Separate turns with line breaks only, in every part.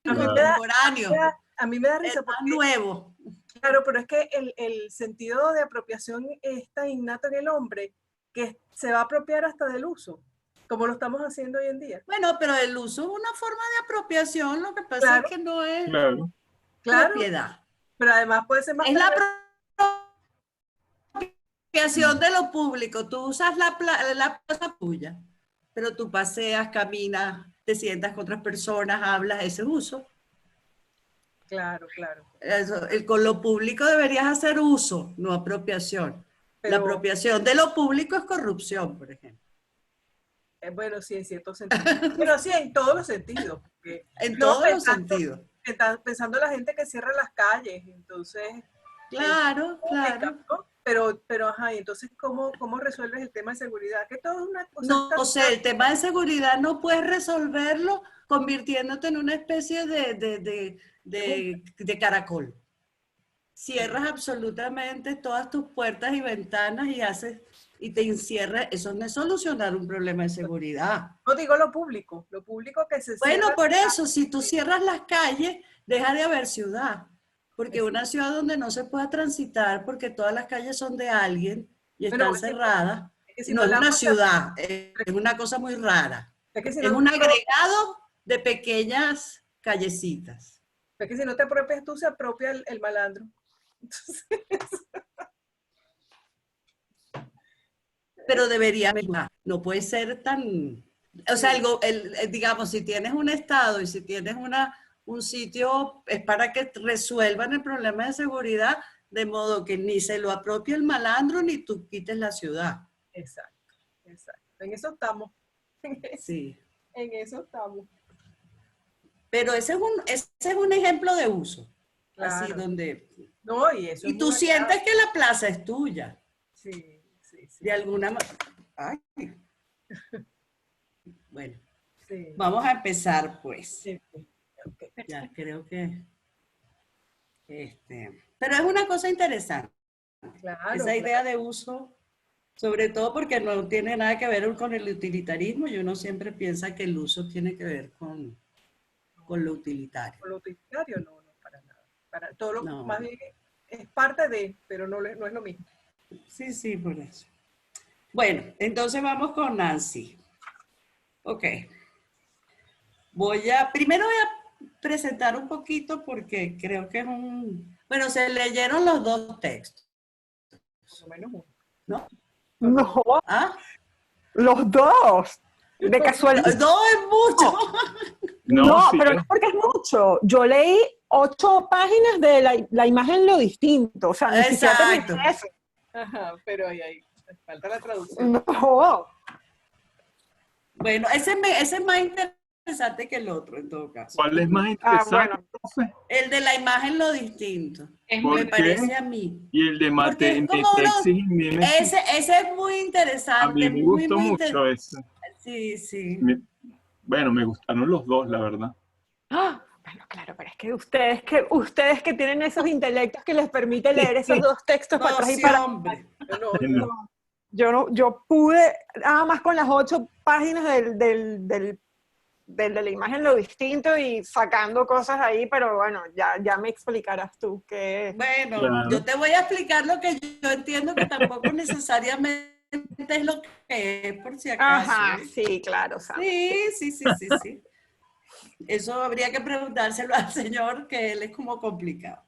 Claro.
A mí me da risa
porque nuevo.
Claro, pero es que el sentido de apropiación está innato en el hombre, que se va a apropiar hasta del uso, como lo estamos haciendo hoy en día.
Bueno, pero el uso es una forma de apropiación, lo que pasa es que no es propiedad.
Pero además puede ser más...
Es la apropiación de lo público. Tú usas la plaza tuya, pero tú paseas, caminas, te sientas con otras personas, hablas, ese es uso.
Claro, claro.
Con lo público deberías hacer uso, no apropiación. La apropiación de lo público es corrupción, por ejemplo.
Bueno, sí, en cierto sentido. Pero sí, en todos los sentidos.
En todos los sentidos.
Pensando en la gente que cierra las calles, entonces...
Claro, claro.
¿no? Pero ajá, y entonces, ¿cómo resuelves el tema de seguridad? Que todo es una cosa...
No sé, el tema de seguridad no puedes resolverlo convirtiéndote en una especie de caracol. Cierras absolutamente todas tus puertas y ventanas y te encierras. Eso no es solucionar un problema de seguridad.
No digo lo público que se cierra.
Bueno, por eso, si tú cierras las calles, deja de haber ciudad. Porque una ciudad donde no se pueda transitar, porque todas las calles son de alguien y están cerradas, no es una ciudad, es una cosa muy rara. Es un agregado de pequeñas callecitas.
Es que si no te apropias tú, se apropia el malandro. Entonces...
Pero debería haber, no puede ser tan... O sea, digamos, si tienes un estado y si tienes un sitio, es para que resuelvan el problema de seguridad, de modo que ni se lo apropie el malandro ni tú quites la ciudad.
Exacto, exacto. En eso estamos.
Sí.
En eso estamos.
Pero ese es un ejemplo de uso.
Claro.
Así donde...
No, y eso.
Y tú sientes que la plaza es tuya.
Sí, sí, sí.
De alguna manera. Ay. Bueno,
sí.
Vamos a empezar, pues.
Sí, sí. Okay.
Ya, creo que... Pero es una cosa interesante.
Claro,
esa idea de uso, sobre todo porque no tiene nada que ver con el utilitarismo, y uno siempre piensa que el uso tiene que ver con lo utilitario.
Con lo utilitario no, para nada. Todo lo más bien es parte de, pero no es lo mismo.
Sí, por eso. Bueno, entonces vamos con Nancy. Ok. Primero voy a presentar un poquito porque creo que es bueno, se leyeron los dos textos.
Por lo menos uno.
¿No? No.
¿Ah?
Los dos. De casualidad.
Dos es mucho.
No, pero no porque es mucho. Yo leí 8 páginas de la imagen lo distinto. O sea, ni siquiera terminé eso.
Ajá, pero ahí falta la traducción.
No.
Bueno, ese es más interesante que el otro, en todo caso.
¿Cuál es más interesante?
Bueno.
El de la imagen lo distinto. Me parece a mí.
Y el de
ese es muy interesante.
A mí me gustó mucho ese.
Sí.
Bueno, me gustaron los dos, la verdad.
Bueno, claro, pero es que ustedes que tienen esos intelectos que les permite leer esos dos textos para atrás y para
hombre.
Yo pude, nada más con las 8 páginas de la imagen lo distinto y sacando cosas ahí, pero bueno, ya me explicarás tú qué es.
Bueno,
claro.
Yo te voy a explicar lo que yo entiendo, que tampoco necesariamente es lo que es, por si acaso.
Ajá, sí, claro.
Sí. Eso habría que preguntárselo al señor, que él es como complicado.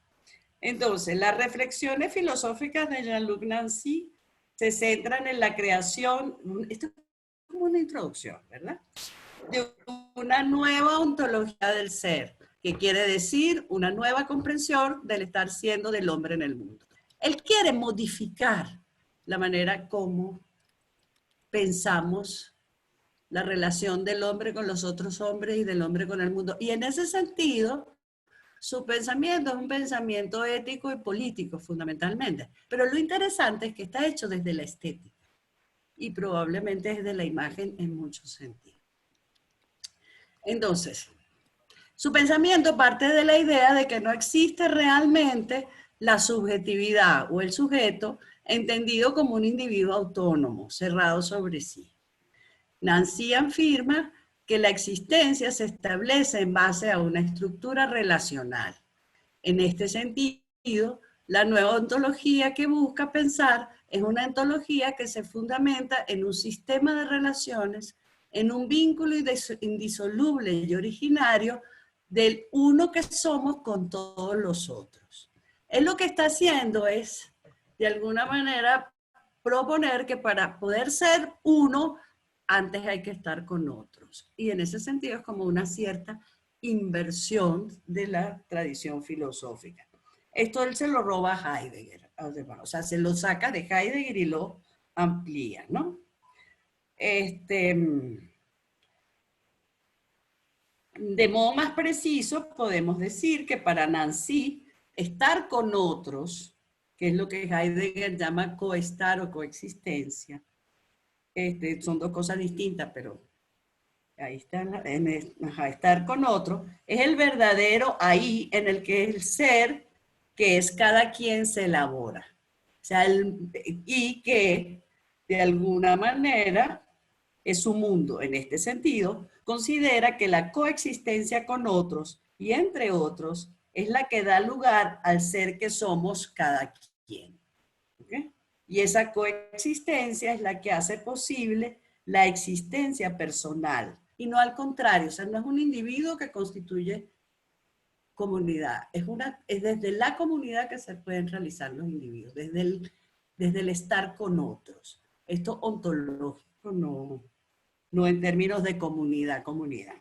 Entonces, las reflexiones filosóficas de Jean-Luc Nancy se centran en la creación, esto es como una introducción, ¿verdad?, de una nueva ontología del ser, que quiere decir una nueva comprensión del estar siendo del hombre en el mundo. Él quiere modificar la manera como pensamos la relación del hombre con los otros hombres y del hombre con el mundo. Y en ese sentido, su pensamiento es un pensamiento ético y político, fundamentalmente. Pero lo interesante es que está hecho desde la estética y probablemente desde la imagen en muchos sentidos. Entonces, su pensamiento parte de la idea de que no existe realmente la subjetividad o el sujeto entendido como un individuo autónomo, cerrado sobre sí. Nancy afirma que la existencia se establece en base a una estructura relacional. En este sentido, la nueva ontología que busca pensar es una ontología que se fundamenta en un sistema de relaciones, en un vínculo indisoluble y originario del uno que somos con todos los otros. Él lo que está haciendo es, de alguna manera, proponer que para poder ser uno, antes hay que estar con otros. Y en ese sentido es como una cierta inversión de la tradición filosófica. Esto él se lo roba a Heidegger, o sea, se lo saca de Heidegger y lo amplía, ¿no? De modo más preciso, podemos decir que para Nancy, estar con otros, que es lo que Heidegger llama coestar o coexistencia, son dos cosas distintas, pero ahí está, estar con otro, es el verdadero ahí en el que el ser, que es cada quien, se elabora. O sea, y que de alguna manera es su mundo. En este sentido, considera que la coexistencia con otros y entre otros es la que da lugar al ser que somos cada quien. ¿Okay? Y esa coexistencia es la que hace posible la existencia personal y no al contrario. O sea, no es un individuo que constituye comunidad, es desde la comunidad que se pueden realizar los individuos, desde el estar con otros. Esto ontológico, no en términos de comunidad,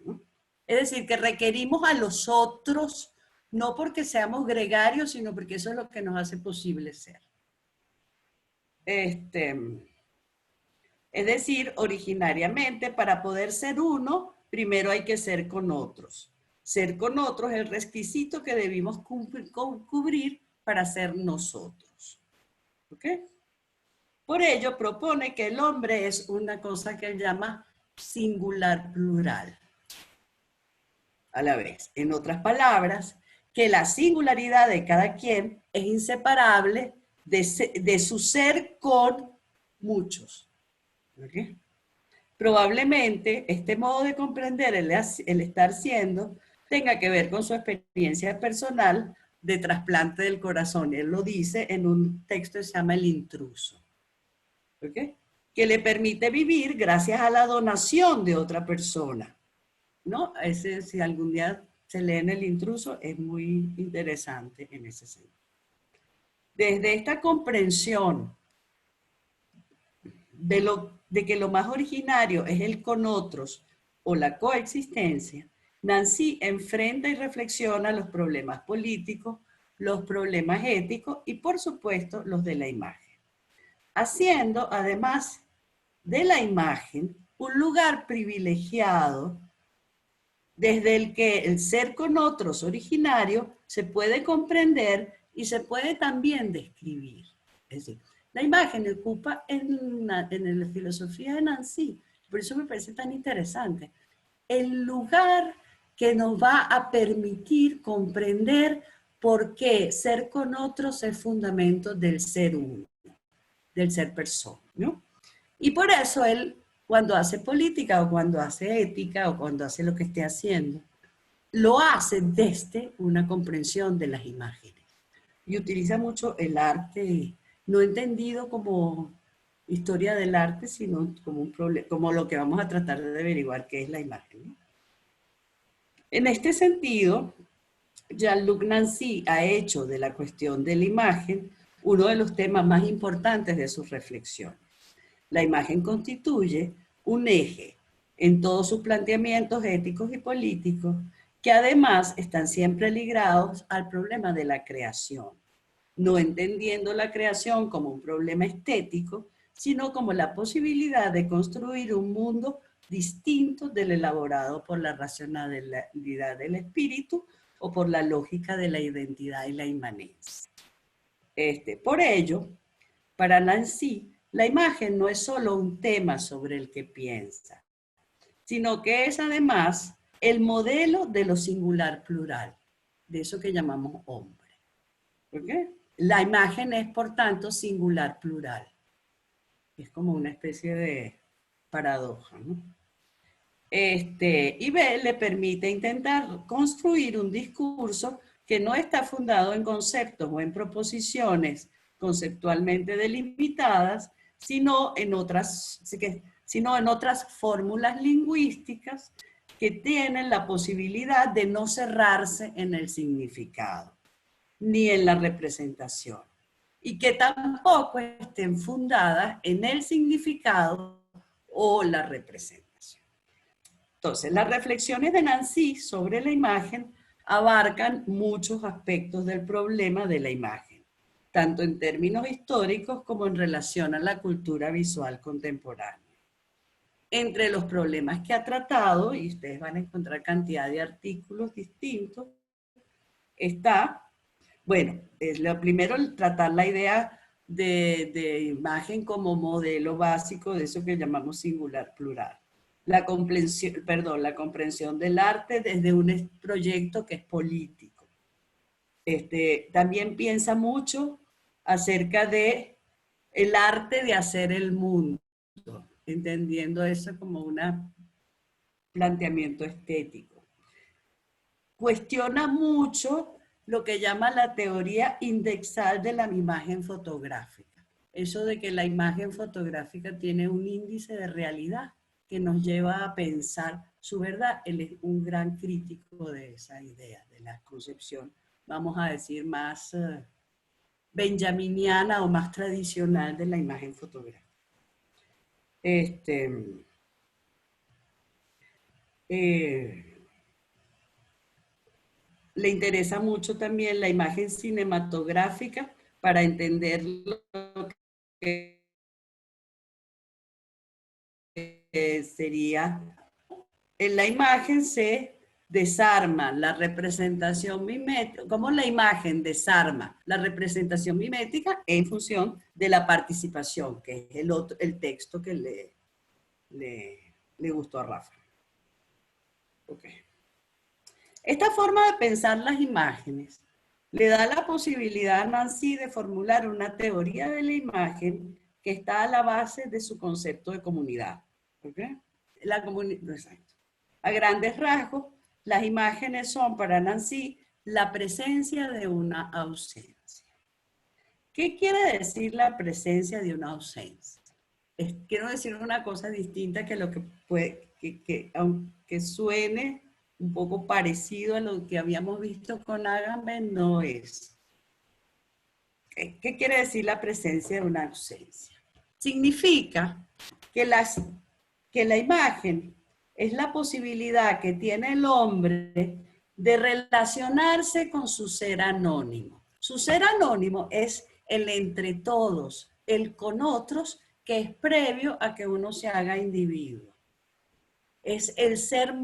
¿no? Es decir, que requerimos a los otros, no porque seamos gregarios, sino porque eso es lo que nos hace posible ser. Es decir, originariamente, para poder ser uno, primero hay que ser con otros. Ser con otros es el requisito que debimos cubrir para ser nosotros. ¿Ok? Por ello, propone que el hombre es una cosa que él llama singular plural. A la vez, en otras palabras, que la singularidad de cada quien es inseparable de su ser con muchos. ¿Okay? Probablemente este modo de comprender el estar siendo tenga que ver con su experiencia personal de trasplante del corazón. Él lo dice en un texto que se llama El intruso. ¿Okay? Que le permite vivir gracias a la donación de otra persona. ¿No? Si algún día se lee en El intruso, es muy interesante en ese sentido. Desde esta comprensión de que lo más originario es el con otros o la coexistencia, Nancy enfrenta y reflexiona los problemas políticos, los problemas éticos y, por supuesto, los de la imagen. Haciendo, además de la imagen, un lugar privilegiado desde el que el ser con otros originario se puede comprender y se puede también describir. Es decir, la imagen ocupa en la filosofía de Nancy, por eso me parece tan interesante, el lugar que nos va a permitir comprender por qué ser con otros es fundamento del ser uno, del ser persona, ¿no? Y por eso él, cuando hace política o cuando hace ética o cuando hace lo que esté haciendo, lo hace desde una comprensión de las imágenes. Y utiliza mucho el arte, no entendido como historia del arte, sino como un problema, como lo que vamos a tratar de averiguar, que es la imagen, ¿no? En este sentido, Jean-Luc Nancy ha hecho de la cuestión de la imagen uno de los temas más importantes de sus reflexiones. La imagen constituye un eje en todos sus planteamientos éticos y políticos, que además están siempre ligados al problema de la creación, no entendiendo la creación como un problema estético, sino como la posibilidad de construir un mundo distinto del elaborado por la racionalidad del espíritu o por la lógica de la identidad y la inmanencia. Por ello, para Nancy, la imagen no es solo un tema sobre el que piensa, sino que es además el modelo de lo singular plural, de eso que llamamos hombre. ¿Por qué? La imagen es, por tanto, singular plural. Es como una especie de paradoja, ¿no? Y B, le permite intentar construir un discurso que no está fundado en conceptos o en proposiciones conceptualmente delimitadas, sino en otras fórmulas lingüísticas que tienen la posibilidad de no cerrarse en el significado ni en la representación, y que tampoco estén fundadas en el significado o la representación. Entonces, las reflexiones de Nancy sobre la imagen abarcan muchos aspectos del problema de la imagen, tanto en términos históricos como en relación a la cultura visual contemporánea. Entre los problemas que ha tratado, y ustedes van a encontrar cantidad de artículos distintos, está, bueno, es lo primero, tratar la idea de imagen como modelo básico de eso que llamamos singular plural. La comprensión del arte desde un proyecto que es político. También piensa mucho acerca de el arte de hacer el mundo, entendiendo eso como un planteamiento estético. Cuestiona mucho lo que llama la teoría indexal de la imagen fotográfica. Eso de que la imagen fotográfica tiene un índice de realidad que nos lleva a pensar su verdad. Él es un gran crítico de esa idea, de la concepción, vamos a decir, más benjaminiana o más tradicional de la imagen fotográfica. Le interesa mucho también la imagen cinematográfica para entender lo que sería, en la imagen se desarma la representación mimética, como la imagen desarma la representación mimética en función de la participación, que es el texto que le gustó a Rafa. Okay. Esta forma de pensar las imágenes le da la posibilidad a Nancy de formular una teoría de la imagen que está a la base de su concepto de comunidad. ¿Okay? Exacto. A grandes rasgos, las imágenes son para Nancy la presencia de una ausencia. ¿Qué quiere decir la presencia de una ausencia? Quiero decir una cosa distinta que lo que puede, aunque suene un poco parecido a lo que habíamos visto con Agamben, no es. ¿Qué quiere decir la presencia de una ausencia? Significa que la imagen es la posibilidad que tiene el hombre de relacionarse con su ser anónimo. Su ser anónimo es el entre todos, el con otros, que es previo a que uno se haga individuo. Es el ser,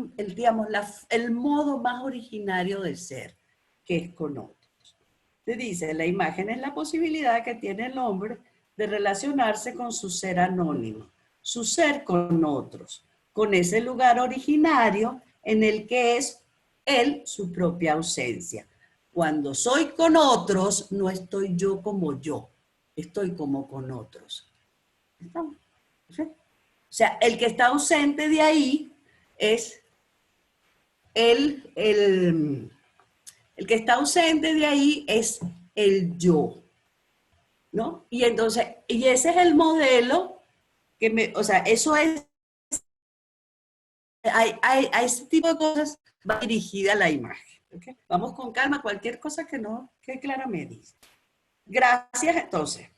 el modo más originario de ser, que es con otros. Se dice, la imagen es la posibilidad que tiene el hombre de relacionarse con su ser anónimo, su ser con otros, con ese lugar originario en el que es él su propia ausencia. Cuando soy con otros, no estoy yo como yo, estoy como con otros. ¿Sí? O sea, el que está ausente de ahí es el que está ausente de ahí es el yo, ¿no? Y entonces, y ese es el modelo que o sea, eso es, a ese tipo de cosas va dirigida la imagen. ¿Okay? Vamos con calma, cualquier cosa que no, que Clara me dice. Gracias, entonces.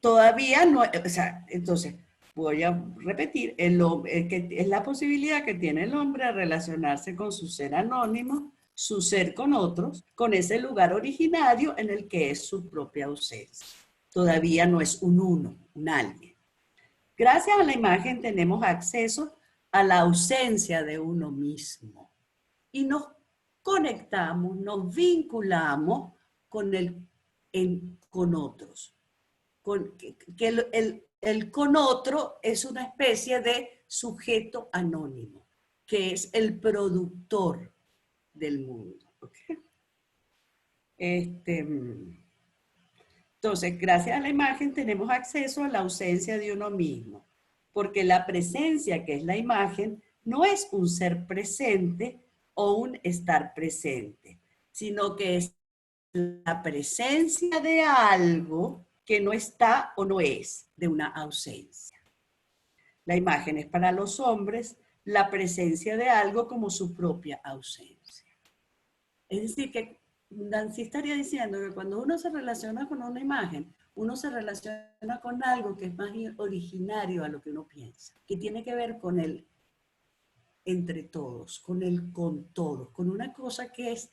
Todavía no, o sea, entonces, voy a repetir, que es la posibilidad que tiene el hombre de relacionarse con su ser anónimo, su ser con otros, con ese lugar originario en el que es su propia ausencia. Todavía no es un uno, un alguien. Gracias a la imagen tenemos acceso a la ausencia de uno mismo y nos conectamos, nos vinculamos con otros. El con otro es una especie de sujeto anónimo, que es el productor del mundo. ¿Okay? Entonces, gracias a la imagen tenemos acceso a la ausencia de uno mismo. porque la presencia, que es la imagen, no es un ser presente o un estar presente, sino que es la presencia de algo que no está o no es, de una ausencia. La imagen es para los hombres la presencia de algo como su propia ausencia. Es decir, que Nancy estaría diciendo que cuando uno se relaciona con una imagen, uno se relaciona con algo que es más originario a lo que uno piensa, que tiene que ver con el entre todos, con el con todos, con una cosa que es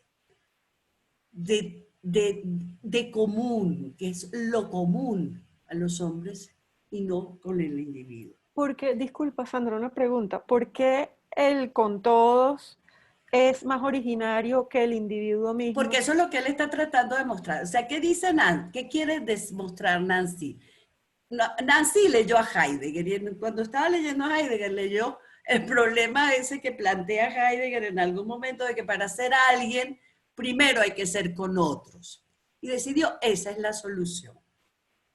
de común, que es lo común a los hombres y no con el individuo.
Porque, disculpa Sandra, una pregunta, ¿por qué el con todos es más originario que el individuo mismo?
Porque eso es lo que él está tratando de mostrar. O sea, ¿qué dice Nancy? ¿Qué quiere demostrar Nancy? Nancy leyó a Heidegger y cuando estaba leyendo a Heidegger leyó el problema ese que plantea Heidegger en algún momento de que para ser alguien primero hay que ser con otros. Y decidió, esa es la solución.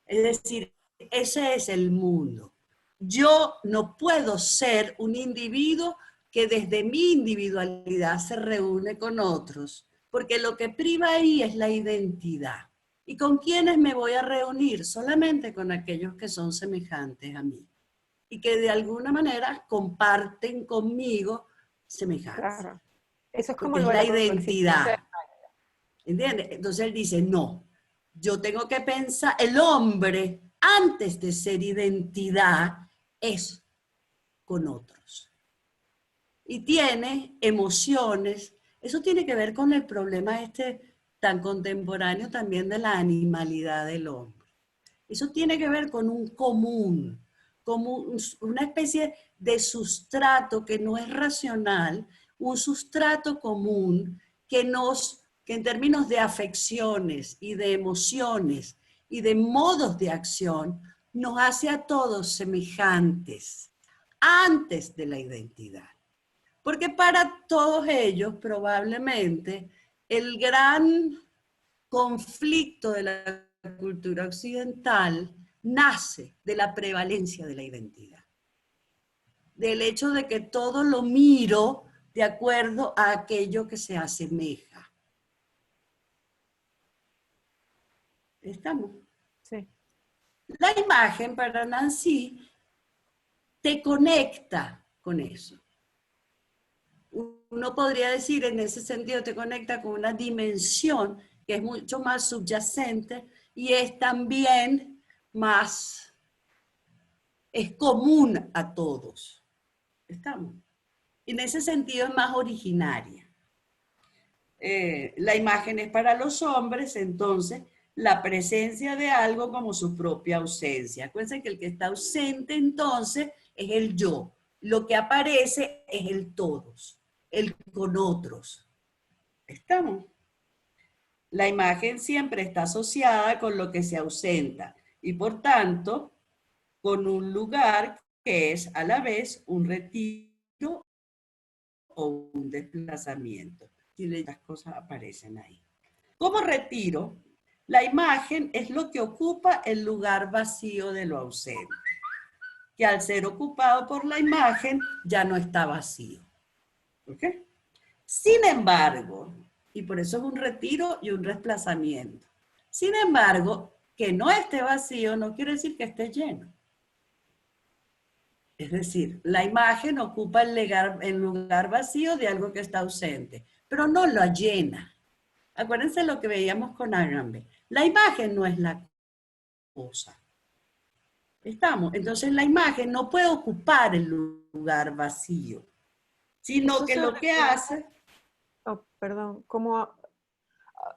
Es decir, ese es el mundo. Yo no puedo ser un individuo que desde mi individualidad se reúne con otros, porque lo que priva ahí es la identidad. ¿Y con quiénes me voy a reunir? Solamente con aquellos que son semejantes a mí y que de alguna manera comparten conmigo semejanza.
Claro. Eso es como
porque
lo
es
de
la
la
identidad. ¿Entiendes? Entonces él dice, no, yo tengo que pensar, el hombre antes de ser identidad es con otros. Y tiene emociones, eso tiene que ver con el problema este tan contemporáneo también de la animalidad del hombre. Eso tiene que ver con un común, como una especie de sustrato que no es racional, un sustrato común que en términos de afecciones y de emociones y de modos de acción, nos hace a todos semejantes antes de la identidad. Porque para todos ellos probablemente el gran conflicto de la cultura occidental nace de la prevalencia de la identidad. Del hecho de que todo lo miro de acuerdo a aquello que se asemeja. ¿Estamos?
Sí.
La imagen para Nancy te conecta con eso. Uno podría decir en ese sentido, te conecta con una dimensión que es mucho más subyacente y es también más, es común a todos. ¿Estamos? En ese sentido es más originaria. La imagen es para los hombres, entonces, la presencia de algo como su propia ausencia. Acuérdense que el que está ausente entonces es el yo. Lo que aparece es el todos, el con otros. ¿Estamos? La imagen siempre está asociada con lo que se ausenta y por tanto con un lugar que es a la vez un retiro o un desplazamiento. Y las cosas aparecen ahí. Como retiro, la imagen es lo que ocupa el lugar vacío de lo ausente, que al ser ocupado por la imagen ya no está vacío. ¿Ok? Sin embargo, y por eso es un retiro y un desplazamiento. Sin embargo, que no esté vacío no quiere decir que esté lleno. Es decir, la imagen ocupa el lugar vacío de algo que está ausente, pero no lo llena. Acuérdense lo que veíamos con Agamben. La imagen no es la cosa. ¿Estamos? Entonces la imagen no puede ocupar el lugar vacío, sino que lo que hace...
Oh, perdón, como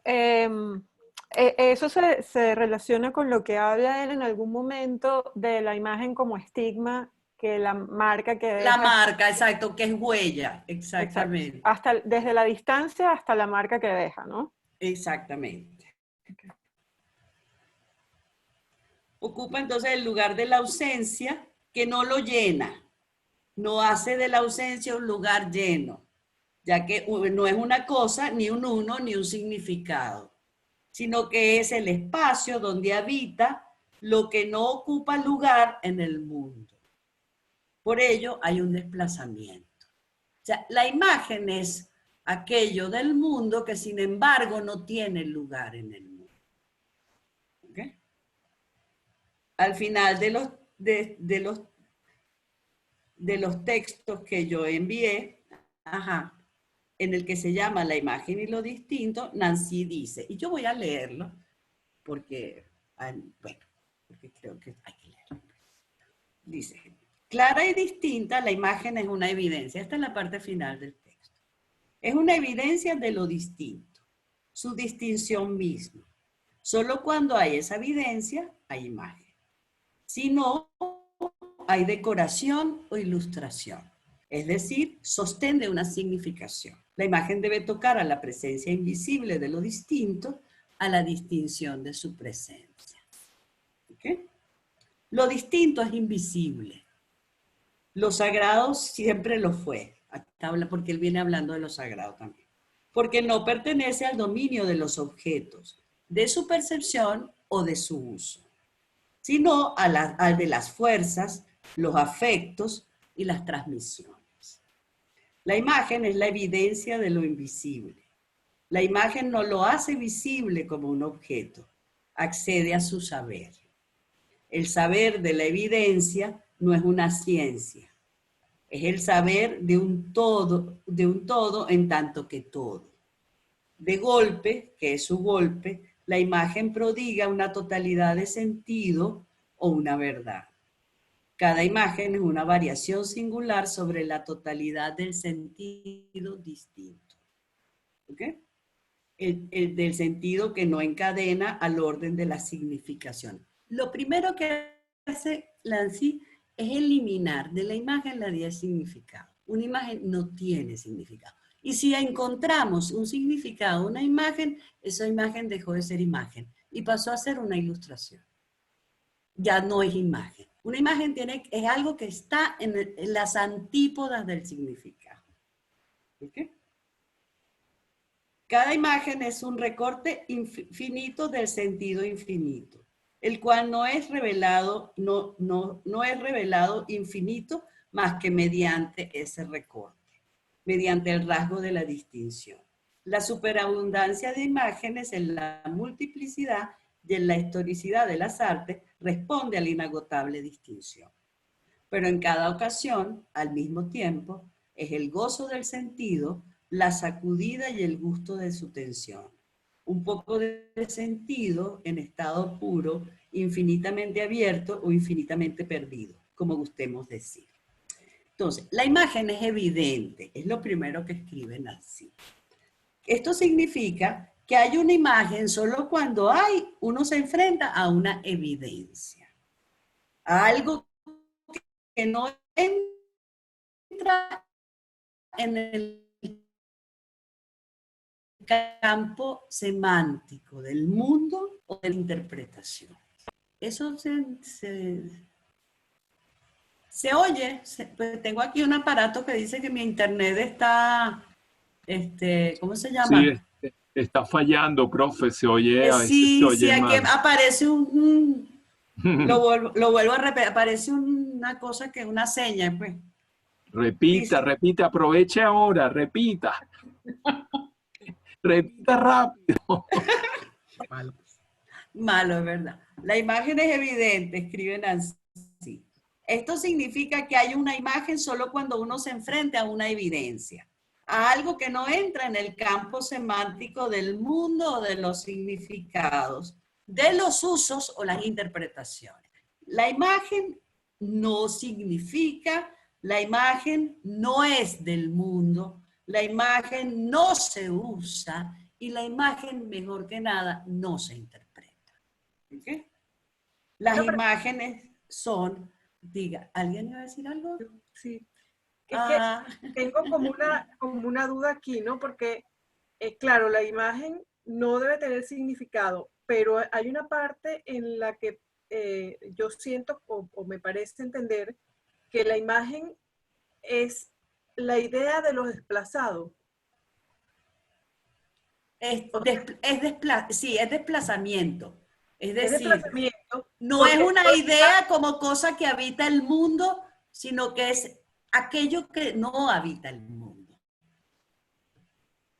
eso se relaciona con lo que habla él en algún momento de la imagen como estigma, que la marca que deja.
La marca, exacto, que es huella, exactamente.
Exacto. Desde la distancia hasta la marca que deja, ¿no?
Exactamente. Okay. Ocupa entonces el lugar de la ausencia que no lo llena, no hace de la ausencia un lugar lleno, ya que no es una cosa, ni un uno, ni un significado, sino que es el espacio donde habita lo que no ocupa lugar en el mundo. Por ello hay un desplazamiento. O sea, la imagen es aquello del mundo que sin embargo no tiene lugar en el mundo. ¿Ok? Al final de los textos que yo envié, en el que se llama La imagen y lo distinto, Nancy dice, y yo voy a leerlo, porque, bueno, porque creo que hay que leerlo. Dice, clara y distinta, la imagen es una evidencia. Esta es la parte final del texto. Es una evidencia de lo distinto, su distinción misma. Solo cuando hay esa evidencia, hay imagen. Si no, hay decoración o ilustración. Es decir, sostén de una significación. La imagen debe tocar a la presencia invisible de lo distinto, a la distinción de su presencia. ¿Okay? Lo distinto es invisible. Lo sagrado siempre lo fue. Porque él viene hablando de lo sagrado también. Porque no pertenece al dominio de los objetos, de su percepción o de su uso, sino al de las fuerzas, los afectos y las transmisiones. La imagen es la evidencia de lo invisible. La imagen no lo hace visible como un objeto, accede a su saber. El saber de la evidencia no es una ciencia, es el saber de un todo en tanto que todo. De golpe, que es su golpe, la imagen prodiga una totalidad de sentido o una verdad. Cada imagen es una variación singular sobre la totalidad del sentido distinto. ¿Ok? El del sentido que no encadena al orden de la significación. Lo primero que hace Lancy es eliminar de la imagen la idea de significado. Una imagen no tiene significado. Y si encontramos un significado, una imagen, esa imagen dejó de ser imagen y pasó a ser una ilustración. Ya no es imagen. Una imagen es algo que está en las antípodas del significado. ¿Okay? Cada imagen es un recorte infinito del sentido infinito, el cual no es revelado infinito más que mediante ese recorte, mediante el rasgo de la distinción. La superabundancia de imágenes en la multiplicidad y en la historicidad de las artes responde a la inagotable distinción. Pero en cada ocasión, al mismo tiempo, es el gozo del sentido, la sacudida y el gusto de su tensión. Un poco de sentido en estado puro, infinitamente abierto o infinitamente perdido, como gustemos decir. Entonces, la imagen es evidente, es lo primero que escribe Nancy. Esto significa que hay una imagen solo cuando uno se enfrenta a una evidencia, a algo que no entra en el campo semántico del mundo o de la interpretación. Eso se oye. Pues tengo aquí un aparato que dice que mi internet está, ¿cómo se llama?
Sí, está fallando, profe, se oye, a veces
sí,
se oye
sí, aquí
mal.
aparece lo vuelvo a repetir, aparece una cosa que es una seña, pues.
Repita, repita, aproveche ahora, repita. Repita rápido.
Malo, es verdad. La imagen es evidente, escribe Nancy. Esto significa que hay una imagen solo cuando uno se enfrenta a una evidencia, a algo que no entra en el campo semántico del mundo o de los significados, de los usos o las interpretaciones. La imagen no significa, la imagen no es del mundo, la imagen no se usa y la imagen, mejor que nada, no se interpreta. ¿Okay? Las imágenes son, diga, ¿alguien iba a decir algo?
Sí. Es que tengo como una duda aquí, ¿no? Porque, claro, la imagen no debe tener significado, pero hay una parte en la que yo siento o me parece entender que la imagen es la idea de lo desplazado.
Sí, es desplazamiento. Es decir,
desplazamiento
no es una idea como cosa que habita el mundo sino que es aquello que no habita el mundo.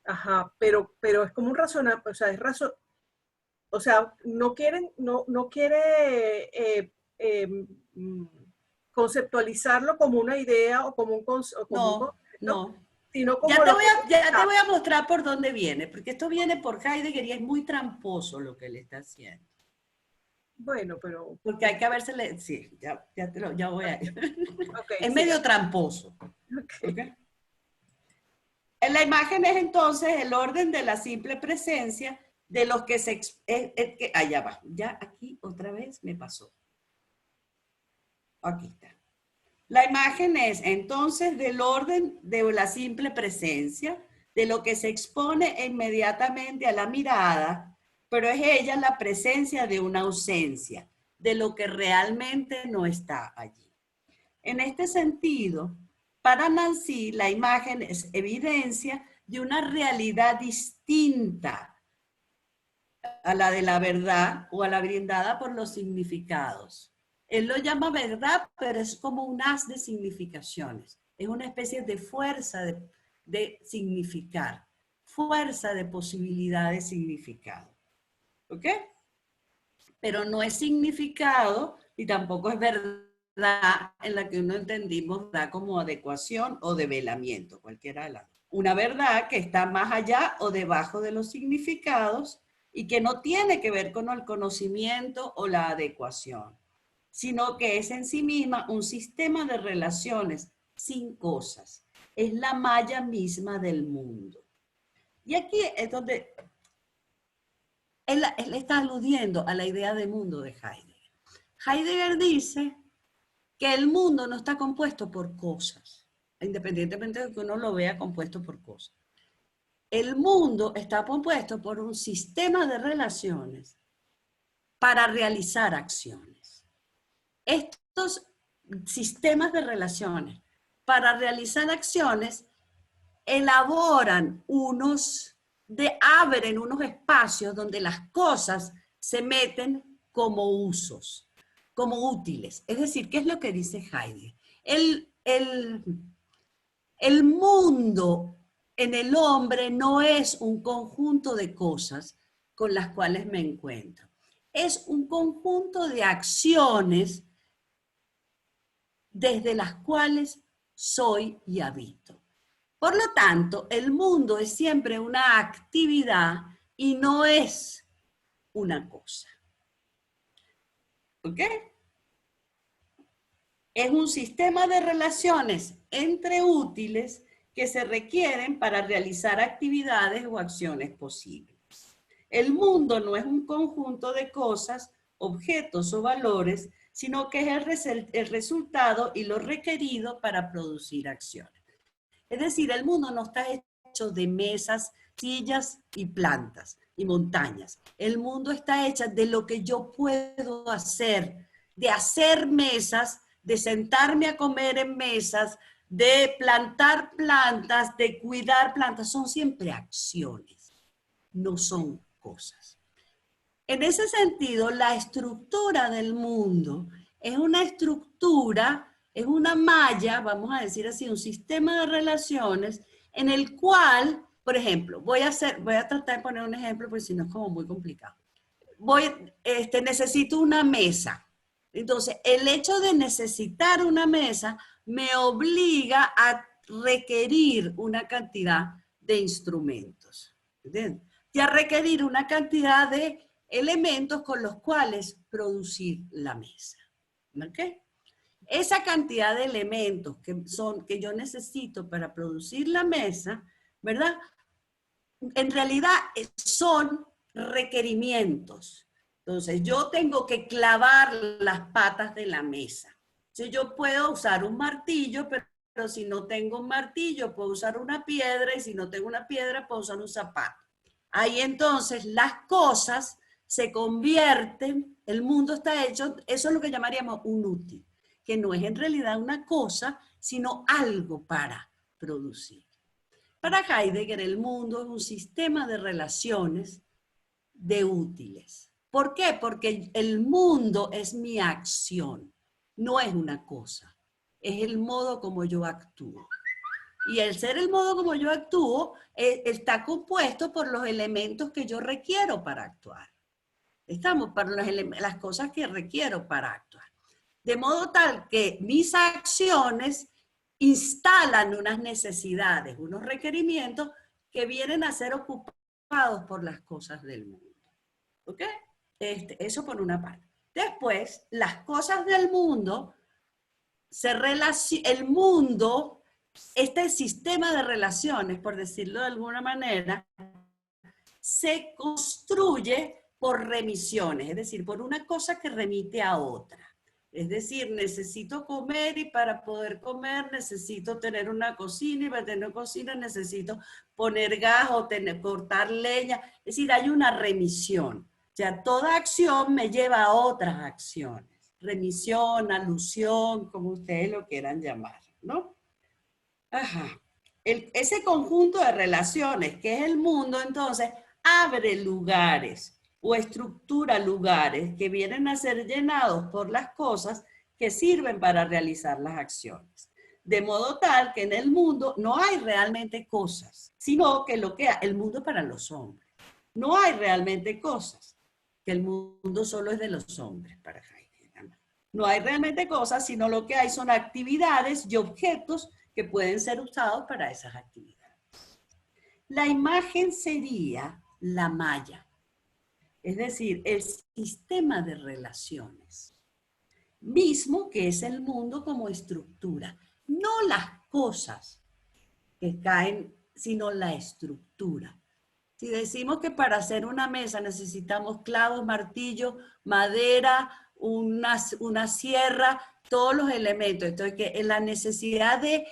Ajá, pero es como un razonamiento, o sea, o sea, no quiere conceptualizarlo como una idea o como un
No,
concepto,
no.
sino como
Ya te
está.
voy a mostrar por dónde viene, porque esto viene por Heidegger y es muy tramposo lo que él está haciendo.
Bueno, pero...
Porque hay que habérsele, sí, ya voy a ir.
Ok,
Es
siga.
medio tramposo.
Ok.
¿Okay? En la imagen es entonces el orden de la simple presencia de los que se... allá va, ya aquí otra vez me pasó. Aquí está. La imagen es entonces del orden de la simple presencia, de lo que se expone inmediatamente a la mirada, pero es ella la presencia de una ausencia, de lo que realmente no está allí. En este sentido, para Nancy, la imagen es evidencia de una realidad distinta a la de la verdad o a la brindada por los significados. Él lo llama verdad, pero es como un haz de significaciones. Es una especie de fuerza de significar, fuerza de posibilidad de significado. ¿Ok? Pero no es significado y tampoco es verdad en la que uno entendimos verdad como adecuación o develamiento, cualquiera de las dos. Una verdad que está más allá o debajo de los significados y que no tiene que ver con el conocimiento o la adecuación, sino que es en sí misma un sistema de relaciones sin cosas. Es la malla misma del mundo. Y aquí es donde él está aludiendo a la idea de mundo de Heidegger. Heidegger dice que el mundo no está compuesto por cosas, independientemente de que uno lo vea compuesto por cosas. El mundo está compuesto por un sistema de relaciones para realizar acciones. Estos sistemas de relaciones para realizar acciones elaboran abren unos espacios donde las cosas se meten como usos, como útiles. Es decir, ¿qué es lo que dice Heidegger? El mundo en el hombre no es un conjunto de cosas con las cuales me encuentro. Es un conjunto de acciones desde las cuales soy y habito. Por lo tanto, el mundo es siempre una actividad y no es una cosa. ¿Ok? Es un sistema de relaciones entre útiles que se requieren para realizar actividades o acciones posibles. El mundo no es un conjunto de cosas, objetos o valores, sino que es el resultado y lo requerido para producir acciones. Es decir, el mundo no está hecho de mesas, sillas y plantas y montañas. El mundo está hecho de lo que yo puedo hacer, de hacer mesas, de sentarme a comer en mesas, de plantar plantas, de cuidar plantas. Son siempre acciones, no son cosas. En ese sentido, la estructura del mundo es una estructura, es una malla, vamos a decir así, un sistema de relaciones en el cual, por ejemplo, voy a tratar de poner un ejemplo porque si no es como muy complicado. Necesito una mesa. Entonces, el hecho de necesitar una mesa me obliga a requerir una cantidad de instrumentos. ¿Entiendes? Y a requerir una cantidad de elementos con los cuales producir la mesa. ¿Ok? Esa cantidad de elementos que yo necesito para producir la mesa, ¿verdad? En realidad son requerimientos. Entonces, yo tengo que clavar las patas de la mesa. Entonces, yo puedo usar un martillo, pero si no tengo un martillo, puedo usar una piedra, y si no tengo una piedra, puedo usar un zapato. Ahí entonces las cosas se convierten, el mundo está hecho, eso es lo que llamaríamos un útil, que no es en realidad una cosa, sino algo para producir. Para Heidegger, el mundo es un sistema de relaciones de útiles. ¿Por qué? Porque el mundo es mi acción, no es una cosa. es el modo como yo actúo. Y el ser el modo como yo actúo está compuesto por los elementos que yo requiero para actuar. Estamos para las cosas que requiero para actuar. De modo tal que mis acciones instalan unas necesidades, unos requerimientos que vienen a ser ocupados por las cosas del mundo. ¿Ok? Eso por una parte. Después, las cosas del mundo, el mundo, este sistema de relaciones, por decirlo de alguna manera, se construye por remisiones, es decir, por una cosa que remite a otra. Es decir, necesito comer y para poder comer necesito tener una cocina y para tener cocina necesito poner gas o cortar leña. Es decir, hay una remisión. O sea, toda acción me lleva a otras acciones. Remisión, alusión, como ustedes lo quieran llamar, ¿no? Ajá. Ese conjunto de relaciones que es el mundo, entonces, abre lugares o estructura lugares que vienen a ser llenados por las cosas que sirven para realizar las acciones. De modo tal que en el mundo no hay realmente cosas, sino que el mundo es para los hombres. No hay realmente cosas, que el mundo solo es de los hombres para Heidegger. No hay realmente cosas, sino lo que hay son actividades y objetos que pueden ser usados para esas actividades. La imagen sería la malla, es decir, el sistema de relaciones, mismo que es el mundo como estructura, no las cosas que caen, sino la estructura. Si decimos que para hacer una mesa necesitamos clavos, martillo, madera, una sierra, todos los elementos, entonces que la necesidad de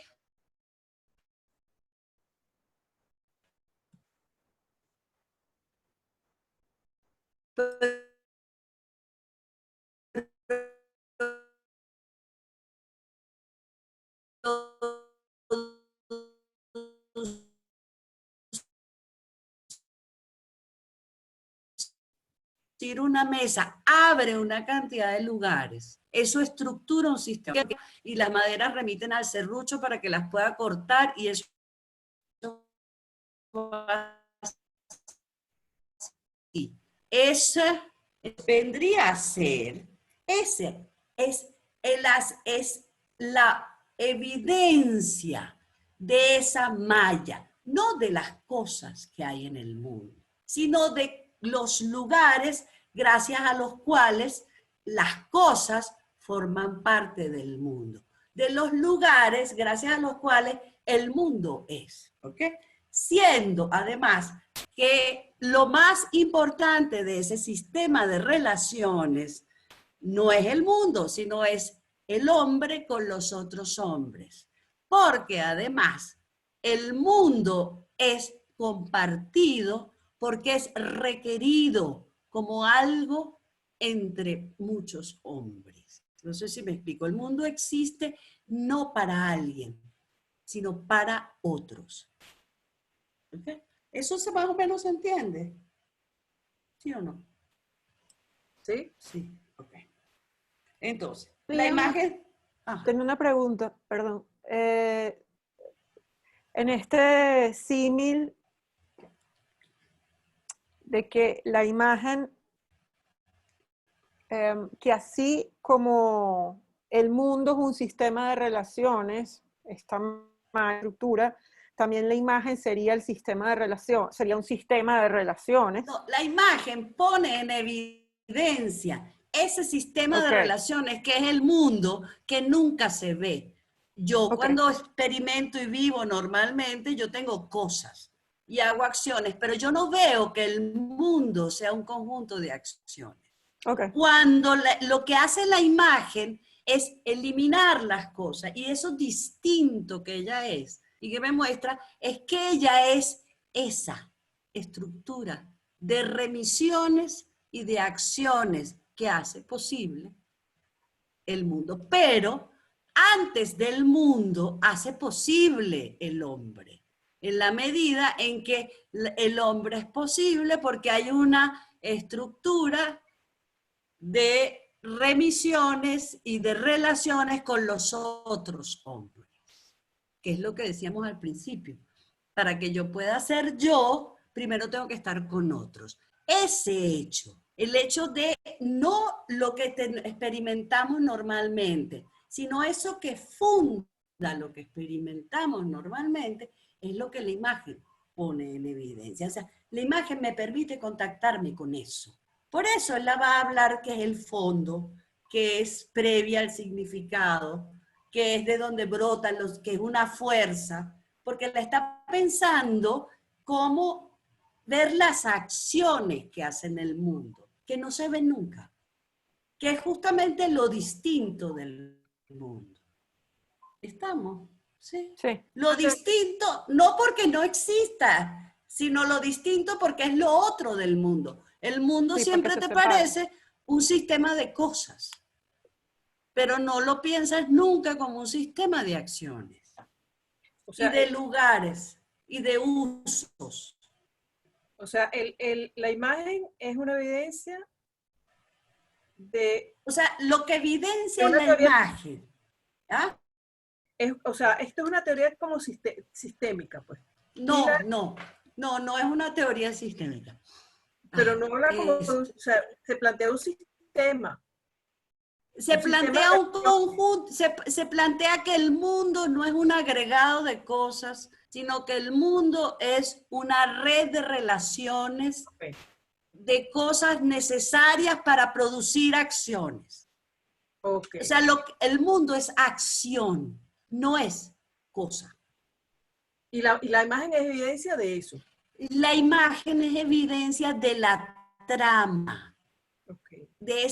una mesa abre una cantidad de lugares. Eso estructura un sistema y las maderas remiten al serrucho para que las pueda cortar y eso ese vendría a ser, ese es la evidencia de esa malla, no de las cosas que hay en el mundo, sino de los lugares gracias a los cuales las cosas forman parte del mundo, de los lugares gracias a los cuales el mundo es, ¿ok? Siendo además que lo más importante de ese sistema de relaciones no es el mundo, sino es el hombre con los otros hombres. Porque además el mundo es compartido porque es requerido como algo entre muchos hombres. No sé si me explico. El mundo existe no para alguien, sino para otros. ¿Okay? ¿Eso más o menos se entiende? ¿Sí o no?
¿Sí?
Sí, ok. Entonces, la imagen...
Tengo una pregunta, perdón. En este símil de que la imagen, que así como el mundo es un sistema de relaciones, esta estructura, también la imagen sería el sistema de relación, sería un sistema de relaciones.
No, la imagen pone en evidencia ese sistema de relaciones que es el mundo que nunca se ve. Yo cuando experimento y vivo normalmente, yo tengo cosas y hago acciones, pero yo no veo que el mundo sea un conjunto de acciones. Cuando lo que hace la imagen es eliminar las cosas y eso distinto que ella es y que me muestra es que ella es esa estructura de remisiones y de acciones que hace posible el mundo. Pero antes del mundo hace posible el hombre, en la medida en que el hombre es posible porque hay una estructura de remisiones y de relaciones con los otros hombres, que es lo que decíamos al principio. Para que yo pueda ser yo, primero tengo que estar con otros. Ese hecho, el hecho de no lo que experimentamos normalmente, sino eso que funda lo que experimentamos normalmente, es lo que la imagen pone en evidencia. O sea, la imagen me permite contactarme con eso. Por eso él la va a hablar que es el fondo, que es previa al significado, que es de donde brotan los, que es una fuerza, porque la está pensando cómo ver las acciones que hace en el mundo, que no se ven nunca, que es justamente lo distinto del mundo. ¿Estamos? Sí.
Sí.
Lo distinto, no porque no exista, sino lo distinto porque es lo otro del mundo. El mundo
Sí,
siempre
porque
te
se separa.
parece un sistema de cosas, pero no lo piensas nunca como un sistema de acciones,
O sea,
y de lugares, y de usos.
o sea, la imagen es una evidencia de
O sea, lo que evidencia en
una
la
teoría,
imagen. ¿Ah?
o sea, esto es una teoría como sistémica, pues. Y
No, no, no, no es una teoría sistémica.
pero
Ah,
no habla como, o sea, se plantea un sistema.
se
Un sistema
plantea
de
un conjunto, se plantea que el mundo no es un agregado de cosas, sino que el mundo es una red de relaciones,
acción.
de cosas necesarias para producir acciones.
Ok.
O sea, el mundo es acción, no es cosa.
Y la imagen es evidencia de eso.
La imagen es evidencia de la trama,
Okay.
de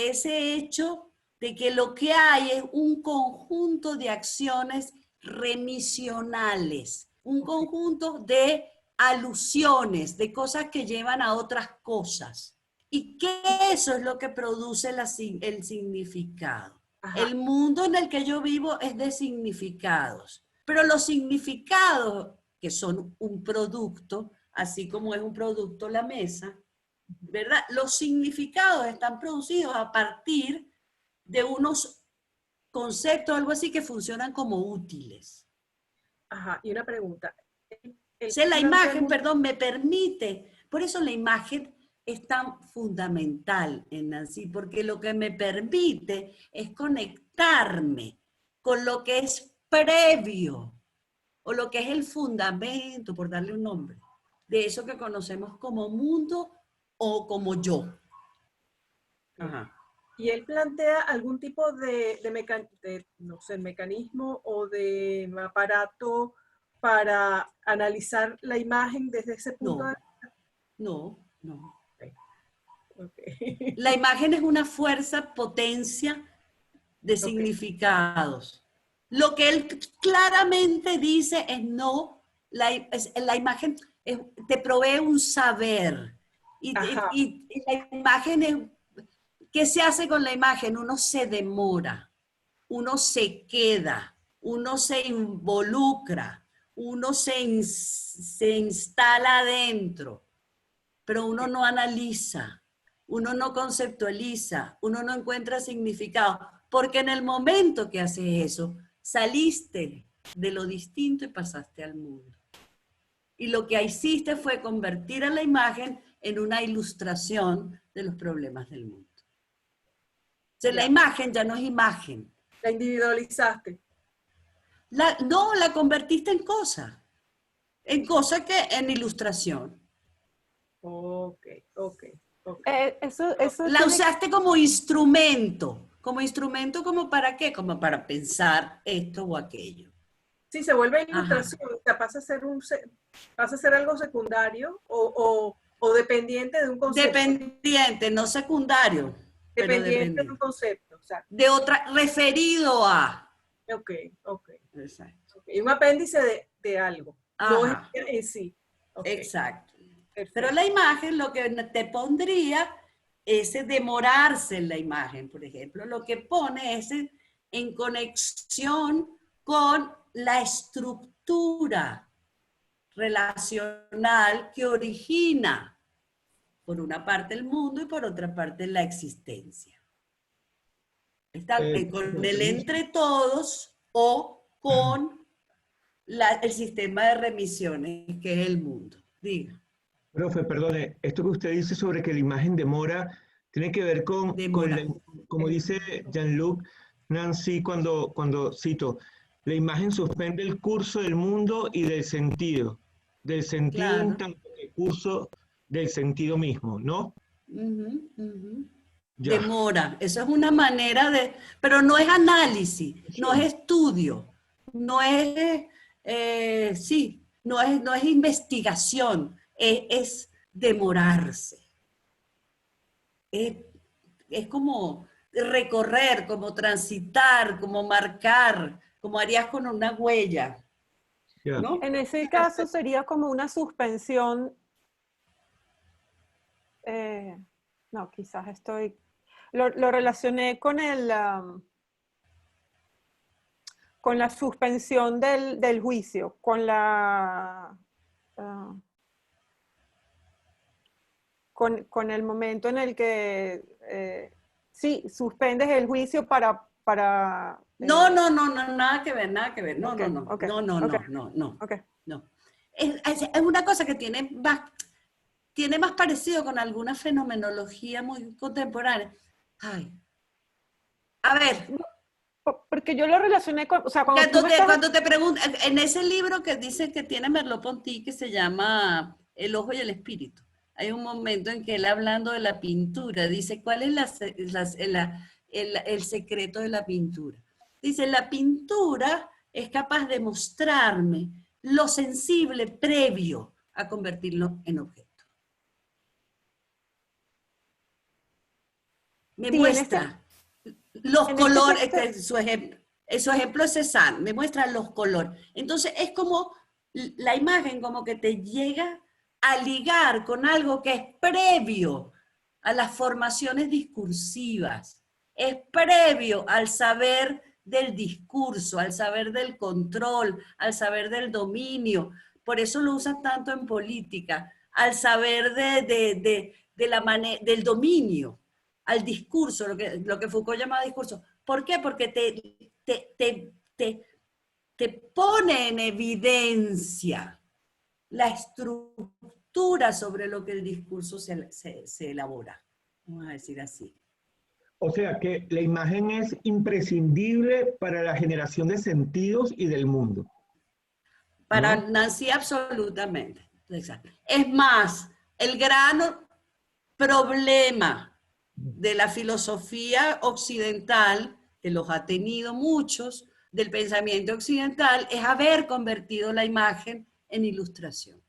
ese hecho de que lo que hay es un conjunto de acciones remisionales, un conjunto de alusiones, de cosas que llevan a otras cosas. Y que eso es lo que produce el significado.
Ajá.
El mundo en el que yo vivo es de significados, pero los significados, que son un producto, así como es un producto la mesa, ¿verdad? Los significados están producidos a partir de unos conceptos, algo así, que funcionan como útiles.
Ajá. Y una pregunta.
O sea, la imagen, perdón, me permite, por eso la imagen es tan fundamental en Nancy, porque lo que me permite es conectarme con lo que es previo, o lo que es el fundamento, por darle un nombre, de eso que conocemos como mundo o como yo. Ajá.
Y él plantea algún tipo de no sé, mecanismo o de aparato para analizar la imagen desde ese punto de
No,
vista.
no, no.
Okay.
La imagen es una fuerza, potencia de significados. Lo que él claramente dice es no, la imagen te provee un saber. Y la imagen es, ¿qué se hace con la imagen? Uno se demora, uno se queda, uno se involucra, uno se instala adentro, pero uno no analiza, uno no conceptualiza, uno no encuentra significado, porque en el momento que haces eso, saliste de lo distinto y pasaste al mundo. Y lo que hiciste fue convertir a la imagen en una ilustración de los problemas del mundo. O sea, la imagen ya no es imagen.
La individualizaste.
No, la convertiste en cosa que en ilustración.
Ok.
Eso
La usaste como instrumento como para qué, como para pensar esto o aquello.
Sí, se vuelve ilustración,
Ajá.
o sea, pasa a ser algo secundario o dependiente de un concepto.
Dependiente, no secundario, pero
Dependiente de un
dependiente.
concepto, o sea.
De otra, referido a.
Ok.
Exacto.
Y un apéndice de algo, no es
Ajá.
en sí. Okay.
Exacto.
Perfecto.
Pero la imagen lo que te pondría es demorarse en la imagen, por ejemplo. Lo que pone es en conexión con la estructura relacional que origina, por una parte, el mundo y por otra parte, la existencia. Está con el entre todos o con el sistema de remisiones, que es el mundo. Diga.
Profe, perdone, esto que usted dice sobre que la imagen demora, tiene que ver con como dice Jean-Luc Nancy cuando cito, la imagen suspende el curso del mundo y del sentido
Claro.
en tanto que el curso del sentido mismo, ¿no? Ya.
Demora, eso es una manera de, pero no es análisis, no es estudio, no es, no es investigación, es demorarse. Es como recorrer, como transitar, como marcar, como harías con una huella. ¿No?
En ese caso sería como una suspensión. No, quizás estoy... Lo relacioné con con la suspensión del juicio, con con el momento en el que sí, suspendes el juicio para
no, nada que ver, nada que ver. No,
okay,
no.
Okay.
No. Es una cosa que tiene más parecido con alguna fenomenología muy contemporánea. Ay. A ver.
Porque yo lo relacioné con, o sea,
cuando te preguntan, en ese libro que dice que tiene Merleau-Ponty, que se llama El ojo y el espíritu, hay un momento en que él, hablando de la pintura, dice, ¿cuál es el secreto de la pintura? Dice, la pintura es capaz de mostrarme lo sensible previo a convertirlo en objeto. Me muestra los colores, su ejemplo es Cézanne, me muestra los colores. Entonces es como la imagen como que te llega a ligar con algo que es previo a las formaciones discursivas, es previo al saber del discurso, al saber del control, al saber del dominio. Por eso lo usan tanto en política, al saber del dominio, al discurso, lo que Foucault llamaba discurso. ¿Por qué? Porque te pone en evidencia la estructura sobre lo que el discurso se elabora. Vamos a decir así.
O sea que la imagen es imprescindible para la generación de sentidos y del mundo.
Para Nancy, absolutamente. Exacto. Es más, el gran problema de la filosofía occidental, que los ha tenido muchos, del pensamiento occidental, es haber convertido la imagen en ilustración.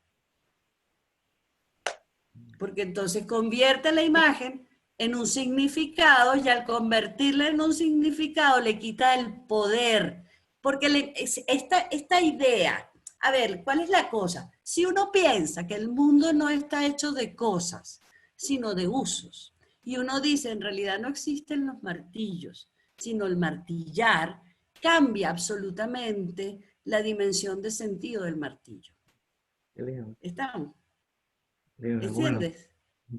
Porque entonces convierte la imagen en un significado y al convertirla en un significado le quita el poder. Porque esta idea, a ver, ¿cuál es la cosa? Si uno piensa que el mundo no está hecho de cosas, sino de usos, y uno dice, en realidad no existen los martillos, sino el martillar, cambia absolutamente la dimensión de sentido del martillo. ¿Estamos? ¿Entiendes?
Bueno.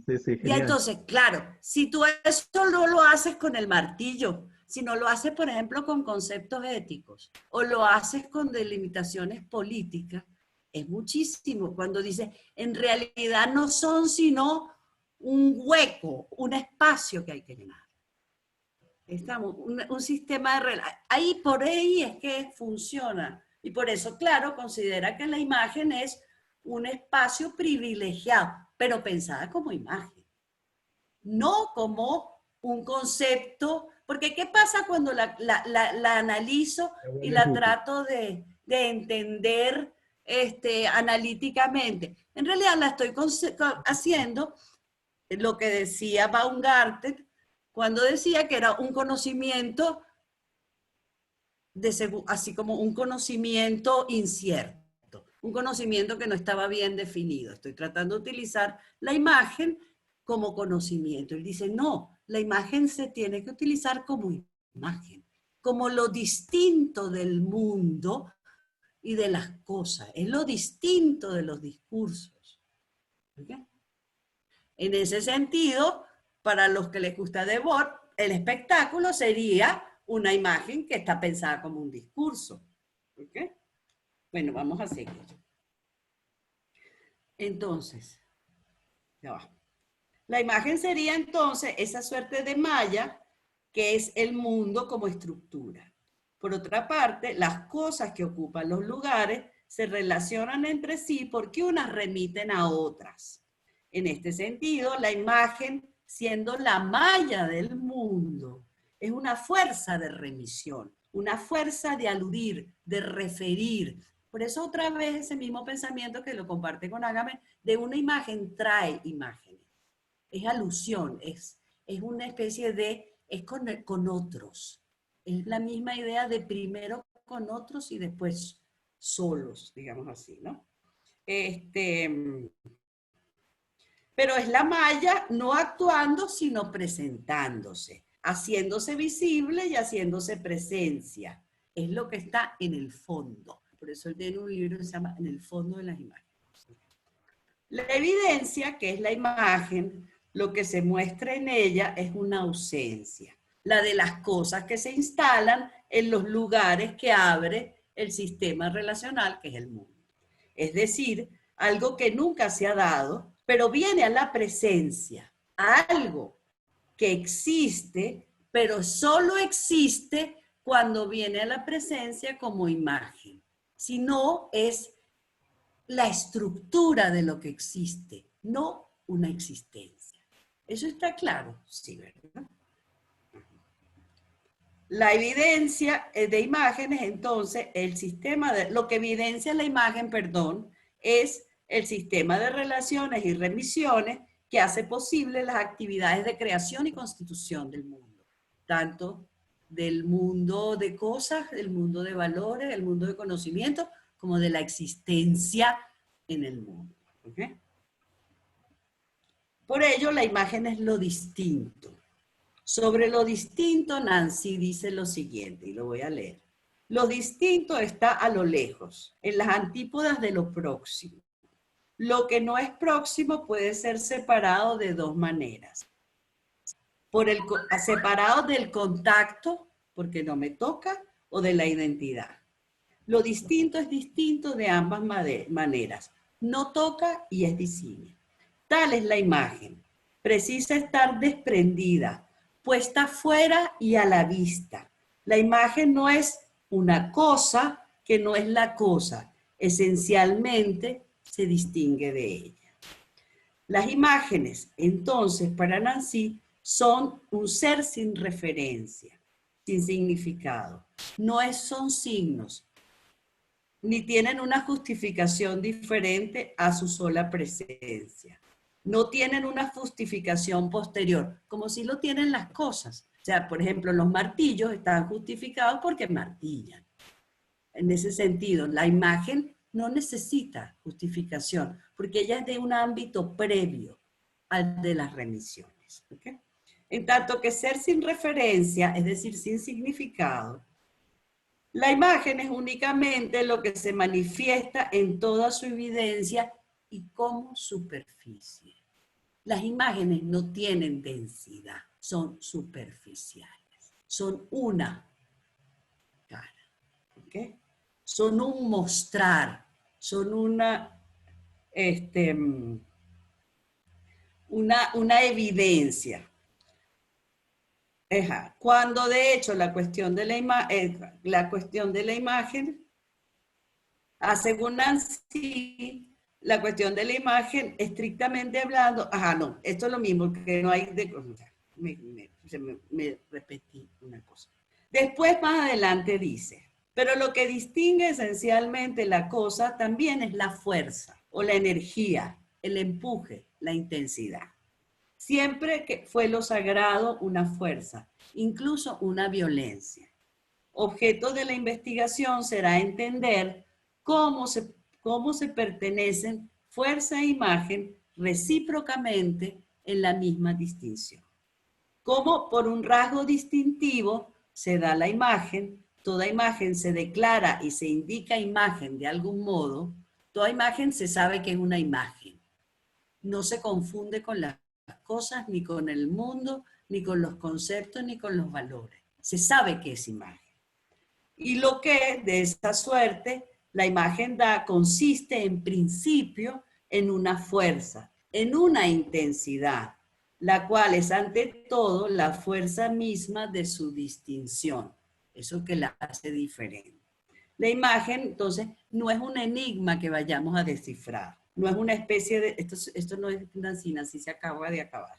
Sí,
y entonces, claro, si tú eso no lo haces con el martillo, si no lo haces, por ejemplo, con conceptos éticos, o lo haces con delimitaciones políticas, es muchísimo. Cuando dices, en realidad no son sino un hueco, un espacio que hay que llenar. Estamos, un sistema de ahí por ahí es que funciona. Y por eso, claro, considera que la imagen es un espacio privilegiado, pero pensada como imagen. No como un concepto, porque ¿qué pasa cuando la analizo y la trato de entender analíticamente? En realidad la estoy haciendo lo que decía Baumgarten cuando decía que era un conocimiento, así como un conocimiento incierto, un conocimiento que no estaba bien definido. Estoy tratando de utilizar la imagen como conocimiento. Él dice, no, la imagen se tiene que utilizar como imagen, como lo distinto del mundo y de las cosas, es lo distinto de los discursos. ¿Okay? En ese sentido, para los que les gusta Debord, el espectáculo sería una imagen que está pensada como un discurso. ¿Ok? Bueno, vamos a seguir. Entonces, ya va. La imagen sería entonces esa suerte de malla que es el mundo como estructura. Por otra parte, las cosas que ocupan los lugares se relacionan entre sí porque unas remiten a otras. En este sentido, la imagen, siendo la malla del mundo, es una fuerza de remisión, una fuerza de aludir, de referir. Por eso otra vez ese mismo pensamiento que lo comparte con Ágame, de una imagen trae imágenes. Es alusión, es una especie de, es con otros. Es la misma idea de primero con otros y después solos, digamos así, ¿no? Pero es la malla no actuando, sino presentándose, haciéndose visible y haciéndose presencia. Es lo que está en el fondo. Por eso él tiene un libro que se llama En el fondo de las imágenes. La evidencia, que es la imagen, lo que se muestra en ella es una ausencia, la de las cosas que se instalan en los lugares que abre el sistema relacional, que es el mundo. Es decir, algo que nunca se ha dado, pero viene a la presencia, a algo que existe, pero solo existe cuando viene a la presencia como imagen. Si no, es la estructura de lo que existe, no una existencia. ¿Eso está claro? Sí, ¿verdad? La evidencia de imágenes, entonces, el sistema de, lo que evidencia la imagen, perdón, es el sistema de relaciones y remisiones que hace posible las actividades de creación y constitución del mundo, tanto del mundo de cosas, del mundo de valores, del mundo de conocimiento, como de la existencia en el mundo. ¿Okay? Por ello, la imagen es lo distinto. Sobre lo distinto, Nancy dice lo siguiente, y lo voy a leer. Lo distinto está a lo lejos, en las antípodas de lo próximo. Lo que no es próximo puede ser separado de dos maneras. Separado del contacto, porque no me toca, o de la identidad. Lo distinto es distinto de ambas maneras. No toca y es disímil. Tal es la imagen. Precisa estar desprendida, puesta fuera y a la vista. La imagen no es una cosa que no es la cosa. Esencialmente se distingue de ella. Las imágenes, entonces, para Nancy, son un ser sin referencia, sin significado. No son signos, ni tienen una justificación diferente a su sola presencia. No tienen una justificación posterior, como si lo tienen las cosas. O sea, por ejemplo, los martillos están justificados porque martillan. En ese sentido, la imagen no necesita justificación, porque ella es de un ámbito previo al de las remisiones. ¿Okay? En tanto que ser sin referencia, es decir, sin significado, la imagen es únicamente lo que se manifiesta en toda su evidencia y como superficie. Las imágenes no tienen densidad, son superficiales, son una cara, ¿ok? Son un mostrar, son una evidencia. Cuando de hecho la cuestión de la imagen, según Nancy, la cuestión de la imagen, estrictamente hablando, no, esto es lo mismo, que no hay de... Me repetí una cosa. Después, más adelante dice, pero lo que distingue esencialmente la cosa también es la fuerza, o la energía, el empuje, la intensidad. Siempre que fue lo sagrado una fuerza, incluso una violencia. Objeto de la investigación será entender cómo se pertenecen fuerza e imagen recíprocamente en la misma distinción. Cómo por un rasgo distintivo se da la imagen, toda imagen se declara y se indica imagen de algún modo, toda imagen se sabe que es una imagen. No se confunde con las cosas, ni con el mundo, ni con los conceptos, ni con los valores. Se sabe que es imagen. Y lo que de esa suerte la imagen da consiste en principio en una fuerza, en una intensidad, la cual es ante todo la fuerza misma de su distinción, eso que la hace diferente. La imagen, entonces, no es un enigma que vayamos a descifrar, no es una especie de, esto no es Nancy, Nancy se acaba de acabar.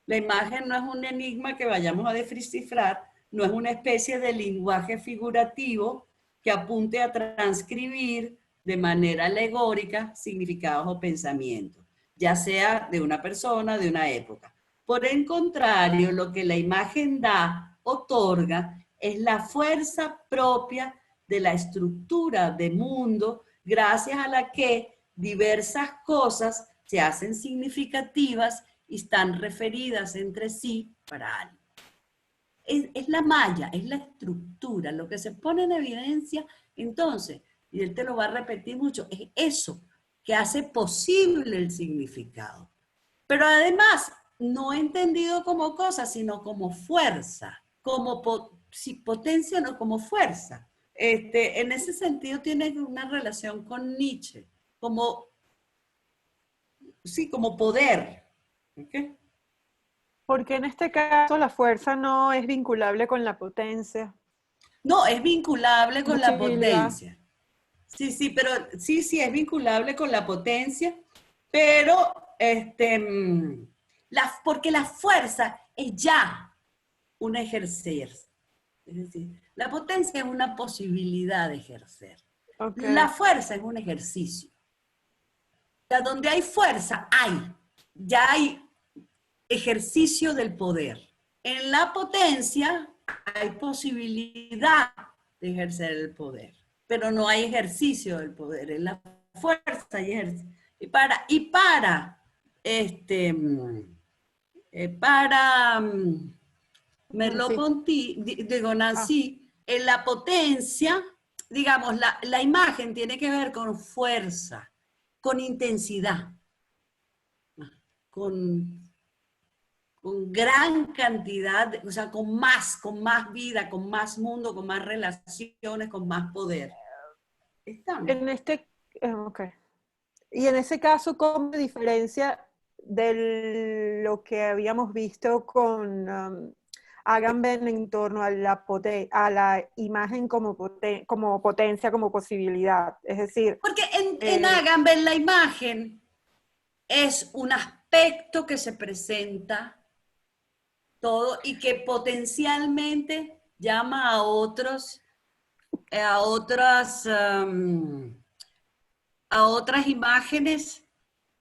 La imagen no es un enigma que vayamos a descifrar, no es una especie de lenguaje figurativo que apunte a transcribir de manera alegórica significados o pensamientos, ya sea de una persona, de una época. Por el contrario, lo que la imagen da, otorga, es la fuerza propia de la estructura de mundo, gracias a la que diversas cosas se hacen significativas y están referidas entre sí para algo. Es la malla, es la estructura, lo que se pone en evidencia, entonces, y él te lo va a repetir mucho, es eso que hace posible el significado. Pero además, no entendido como cosa, sino como fuerza, como potencia, no como fuerza. En ese sentido tiene una relación con Nietzsche, como, sí, como poder. ¿Okay?
Porque en este caso la fuerza no es vinculable con la potencia.
No, es vinculable con la potencia. Sí, sí, pero sí, es vinculable con la potencia, pero porque la fuerza es ya un ejercer. Es decir, la potencia es una posibilidad de ejercer. Okay. La fuerza es un ejercicio. O sea, donde hay fuerza, ya hay ejercicio del poder. En la potencia hay posibilidad de ejercer el poder, pero no hay ejercicio del poder. En la fuerza hay ejercicio. Merleau-Ponty, digo Nancy, en la potencia, digamos, la imagen tiene que ver con fuerza, con intensidad, con gran cantidad, o sea, con más vida, con más mundo, con más relaciones, con más poder. ¿Estamos?
Okay. Y en ese caso, ¿cómo se diferencia de lo que habíamos visto con Agamben en torno a la imagen como potencia, como posibilidad? Es decir...
Porque en Agamben la imagen es un aspecto que se presenta todo y que potencialmente llama a otras imágenes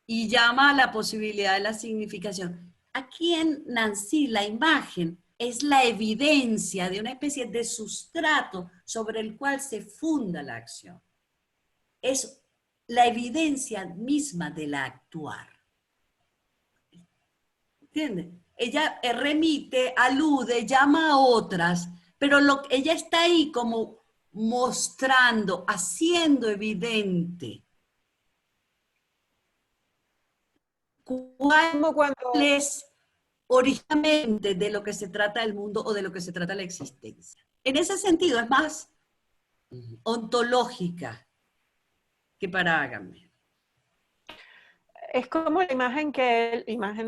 y llama a la posibilidad de la significación. Aquí en Nancy la imagen es la evidencia de una especie de sustrato sobre el cual se funda la acción. Es la evidencia misma del actuar. ¿Entiendes? Ella remite, alude, llama a otras, pero ella está ahí como mostrando, haciendo evidente cuál es originalmente de lo que se trata el mundo o de lo que se trata la existencia. En ese sentido es más ontológica que para Agamben.
Es como la imagen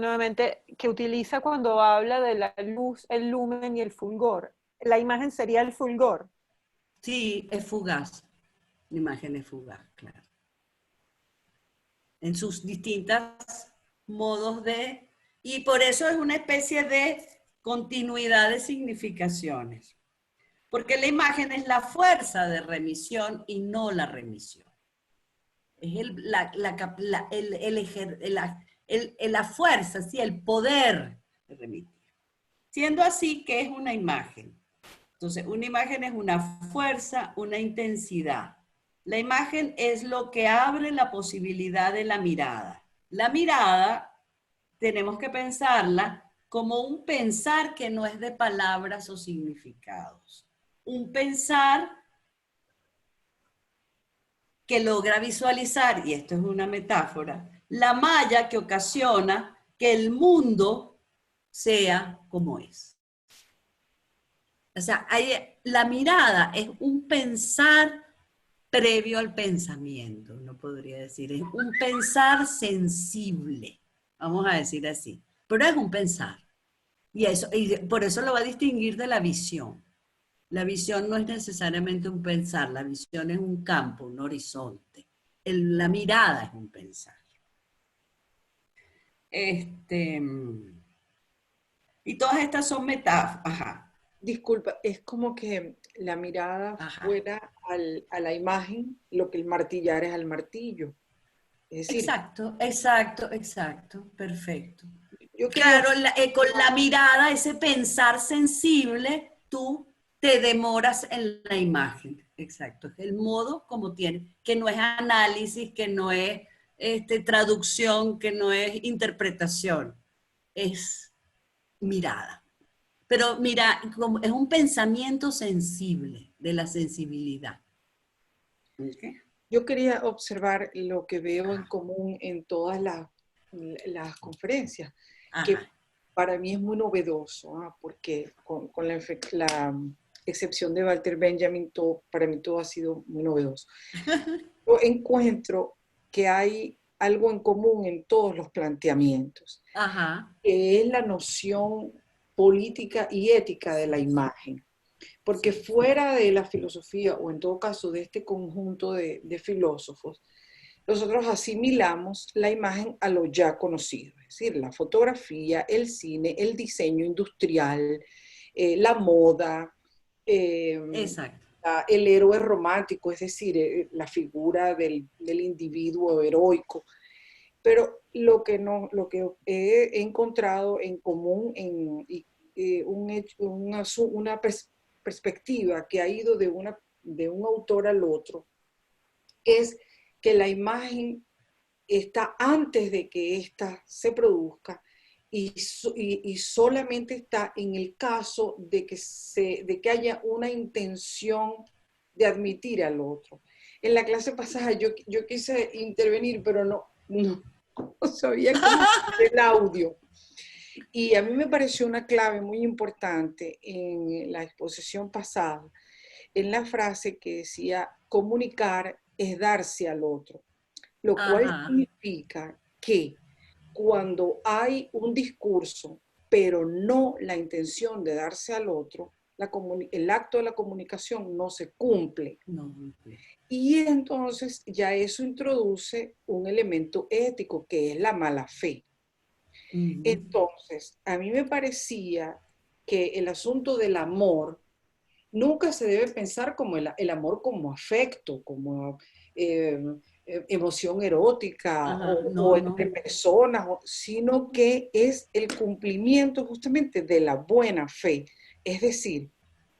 nuevamente, que utiliza cuando habla de la luz, el lumen y el fulgor. La imagen sería el fulgor.
Sí, es fugaz. La imagen es fugaz, claro. En sus distintos modos de... Y por eso es una especie de continuidad de significaciones. Porque la imagen es la fuerza de remisión y no la remisión. Es la fuerza, sí, el poder de remitir. Siendo así, ¿qué es una imagen? Entonces, una imagen es una fuerza, una intensidad. La imagen es lo que abre la posibilidad de la mirada. La mirada, tenemos que pensarla como un pensar que no es de palabras o significados. Un pensar que logra visualizar, y esto es una metáfora, la malla que ocasiona que el mundo sea como es. O sea, la mirada es un pensar previo al pensamiento, no podría decir, es un pensar sensible, vamos a decir así, pero es un pensar. Y por eso lo va a distinguir de la visión. La visión no es necesariamente un pensar, la visión es un campo, un horizonte. La mirada es un pensar. Y todas estas son metáforas. Ajá.
Disculpa, es como que la mirada
Ajá.
fuera a la imagen lo que el martillar es al martillo. Es decir,
Exacto, perfecto.
yo
Claro, con la mirada, ese pensar sensible, tú te demoras en la imagen. Exacto, es el modo como tiene, que no es análisis, que no es traducción, que no es interpretación, es mirada. Pero mira, es un pensamiento sensible, de la sensibilidad. ¿Okay?
Yo quería observar lo que veo en común en todas las conferencias, que para mí es muy novedoso, porque con la excepción de Walter Benjamin, para mí todo ha sido muy novedoso. Yo encuentro que hay algo en común en todos los planteamientos, que es la noción política y ética de la imagen. Porque fuera de la filosofía, o en todo caso de este conjunto de filósofos, nosotros asimilamos la imagen a lo ya conocido, es decir, la fotografía, el cine, el diseño industrial, la moda, el héroe romántico, es decir, la figura del individuo heroico. Pero lo que he encontrado en común una perspectiva que ha ido de un autor al otro es que la imagen está antes de que ésta se produzca y solamente está en el caso de que haya una intención de admitir al otro. En la clase pasada yo quise intervenir, pero no sabía cómo hacer el audio. Y a mí me pareció una clave muy importante en la exposición pasada, en la frase que decía, comunicar es darse al otro, lo cual significa que cuando hay un discurso, pero no la intención de darse al otro, el acto de la comunicación no se cumple. Y entonces ya eso introduce un elemento ético que es la mala fe. Entonces, a mí me parecía que el asunto del amor nunca se debe pensar como el amor como afecto, como emoción erótica o entre personas, sino que es el cumplimiento justamente de la buena fe. Es decir,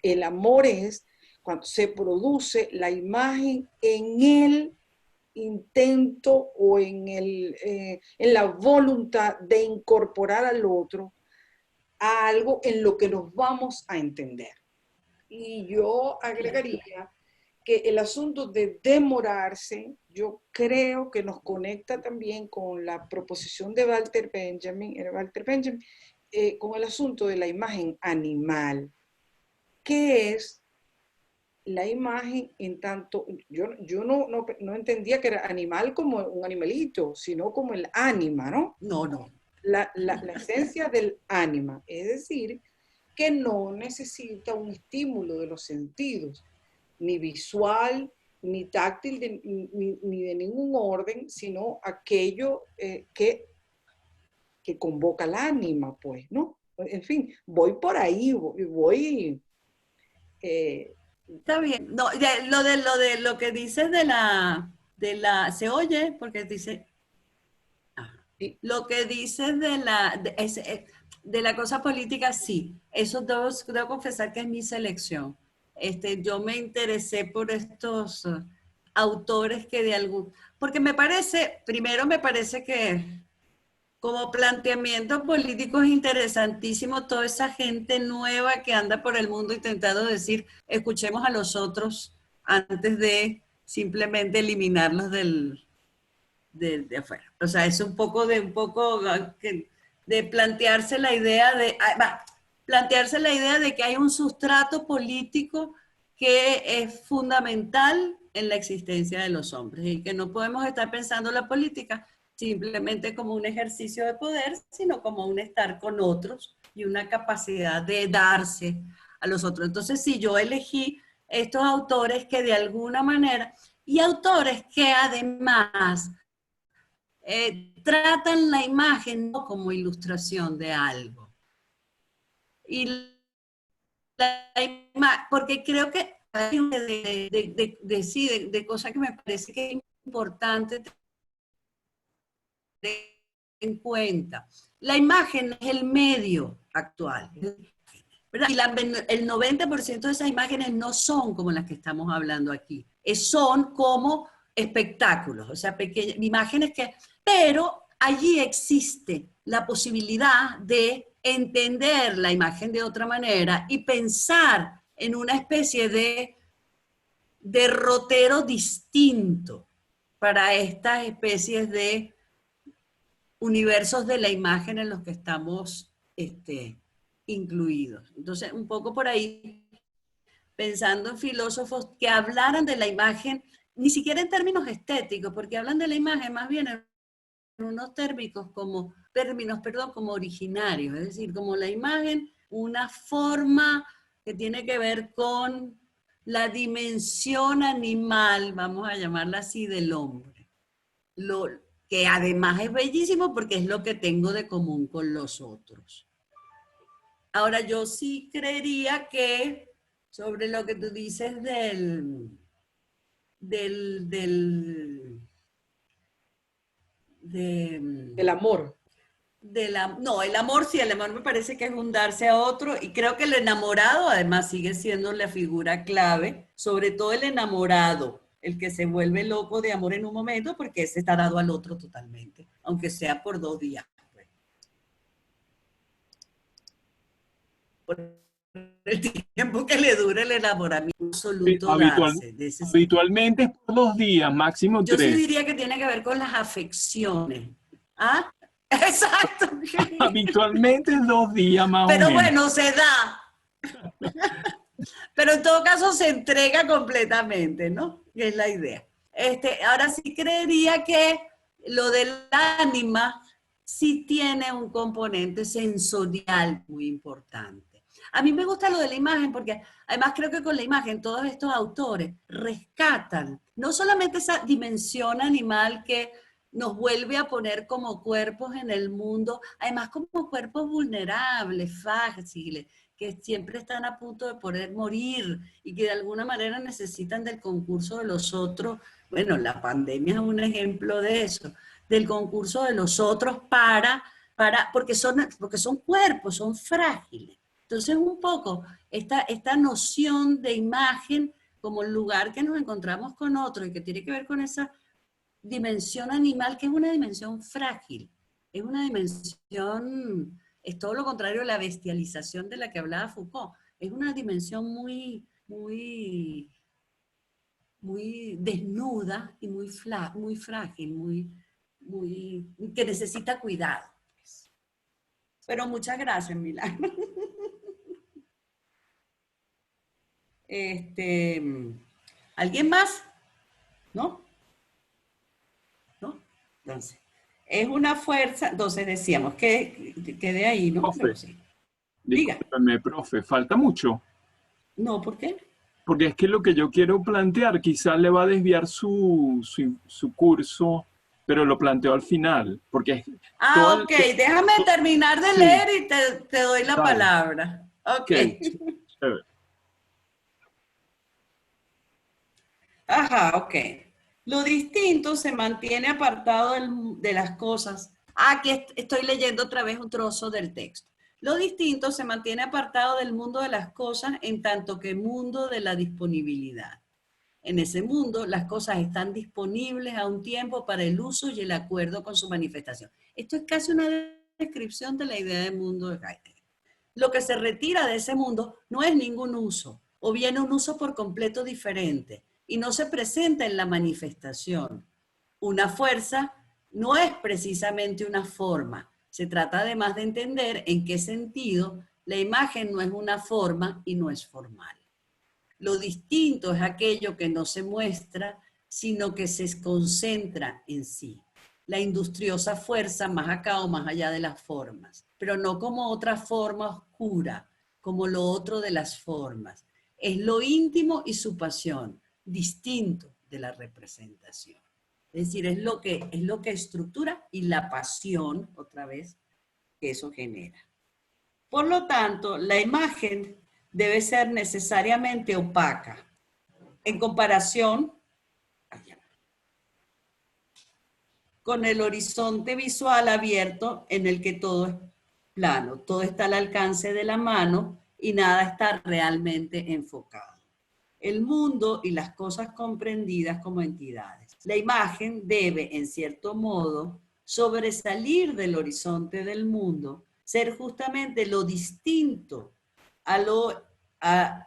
el amor es cuando se produce la imagen en el intento o en la voluntad de incorporar al otro a algo en lo que nos vamos a entender. Y yo agregaría que el asunto de demorarse, yo creo que nos conecta también con la proposición de Walter Benjamin, con el asunto de la imagen animal, que es la imagen en tanto, yo no entendía que era animal como un animalito, sino como el ánima, ¿no?
No.
La esencia del ánima, es decir, que no necesita un estímulo de los sentidos, ni visual, ni táctil, ni de ningún orden, sino aquello que convoca el ánima, pues, ¿no? En fin, voy por ahí, voy
Está bien. No, lo que dices se oye, porque dice, lo que dices de la cosa política, sí. Eso debo confesar que es mi selección. Yo me interesé por estos autores porque primero me parece que como planteamiento político es interesantísimo toda esa gente nueva que anda por el mundo intentando decir, escuchemos a los otros antes de simplemente eliminarlos de afuera. O sea, es un poco de plantearse la idea plantearse la idea de que hay un sustrato político que es fundamental en la existencia de los hombres y que no podemos estar pensando la política simplemente como un ejercicio de poder, sino como un estar con otros y una capacidad de darse a los otros. Entonces, sí, yo elegí estos autores que de alguna manera, y autores que además tratan la imagen no como ilustración de algo. Y porque creo que hay de cosas que me parece que es importante tener en cuenta. La imagen es el medio actual, ¿verdad? Y el 90% de esas imágenes no son como las que estamos hablando aquí. Son como espectáculos, o sea, pequeñas imágenes pero allí existe la posibilidad de entender la imagen de otra manera y pensar en una especie de derrotero distinto para estas especies de universos de la imagen en los que estamos incluidos. Entonces, un poco por ahí, pensando en filósofos que hablaran de la imagen, ni siquiera en términos estéticos, porque hablan de la imagen más bien en unos términos como originarios, es decir, como la imagen, una forma que tiene que ver con la dimensión animal, vamos a llamarla así, del hombre. Que además es bellísimo porque es lo que tengo de común con los otros. Ahora, yo sí creería que sobre lo que tú dices del
amor.
No, el amor sí, el amor me parece que es un darse a otro y creo que el enamorado además sigue siendo la figura clave, sobre todo el enamorado, el que se vuelve loco de amor en un momento porque ese está dado al otro totalmente, aunque sea por 2 días. Por el tiempo que le dure el enamoramiento absoluto.
Habitualmente es por 2 días, máximo 3.
Yo sí diría que tiene que ver con las afecciones. ¿Ah? Exacto.
Habitualmente es 2 días más o menos.
Pero bueno, se da. Pero en todo caso se entrega completamente, ¿no? Que es la idea. Ahora sí creería que lo del ánima sí tiene un componente sensorial muy importante. A mí me gusta lo de la imagen porque además creo que con la imagen todos estos autores rescatan no solamente esa dimensión animal que nos vuelve a poner como cuerpos en el mundo, además como cuerpos vulnerables, frágiles, que siempre están a punto de poder morir y que de alguna manera necesitan del concurso de los otros. Bueno, la pandemia es un ejemplo de eso, del concurso de los otros porque son cuerpos, son frágiles. Entonces un poco esta noción de imagen como el lugar que nos encontramos con otros y que tiene que ver con esa dimensión animal, que es una dimensión frágil, es una dimensión, es todo lo contrario a la bestialización de la que hablaba Foucault, es una dimensión muy, muy, muy desnuda y muy frágil, que necesita cuidado. Pero muchas gracias, Milagro. ¿Alguien más? ¿No? ¿No? Entonces, es una fuerza, entonces decíamos que de ahí, ¿no?
Profe,
sí.
Dígame, profe, ¿falta mucho?
No, ¿por qué?
Porque es que lo que yo quiero plantear quizás le va a desviar su curso, pero lo planteo al final. Porque
ok, déjame terminar de leer y te doy la palabra. Ok. Ajá, ok. Lo distinto se mantiene apartado de las cosas. Aquí estoy leyendo otra vez un trozo del texto. Lo distinto se mantiene apartado del mundo de las cosas en tanto que mundo de la disponibilidad. En ese mundo, las cosas están disponibles a un tiempo para el uso y el acuerdo con su manifestación. Esto es casi una descripción de la idea de mundo de Heidegger. Lo que se retira de ese mundo no es ningún uso, o bien un uso por completo diferente, y no se presenta en la manifestación. Una fuerza no es precisamente una forma, Se trata además de entender en qué sentido la imagen no es una forma y no es formal. Lo distinto es aquello que no se muestra, sino que se concentra en sí. La industriosa fuerza más acá o más allá de las formas, pero no como otra forma oscura, como lo otro de las formas. Es lo íntimo y su pasión, distinto de la representación. Es decir, es lo que estructura y la pasión, otra vez, que eso genera. Por lo tanto, la imagen debe ser necesariamente opaca en comparación con el horizonte visual abierto en el que todo es plano, todo está al alcance de la mano y nada está realmente enfocado. El mundo y las cosas comprendidas como entidades. La imagen debe, en cierto modo, sobresalir del horizonte del mundo, ser justamente lo distinto a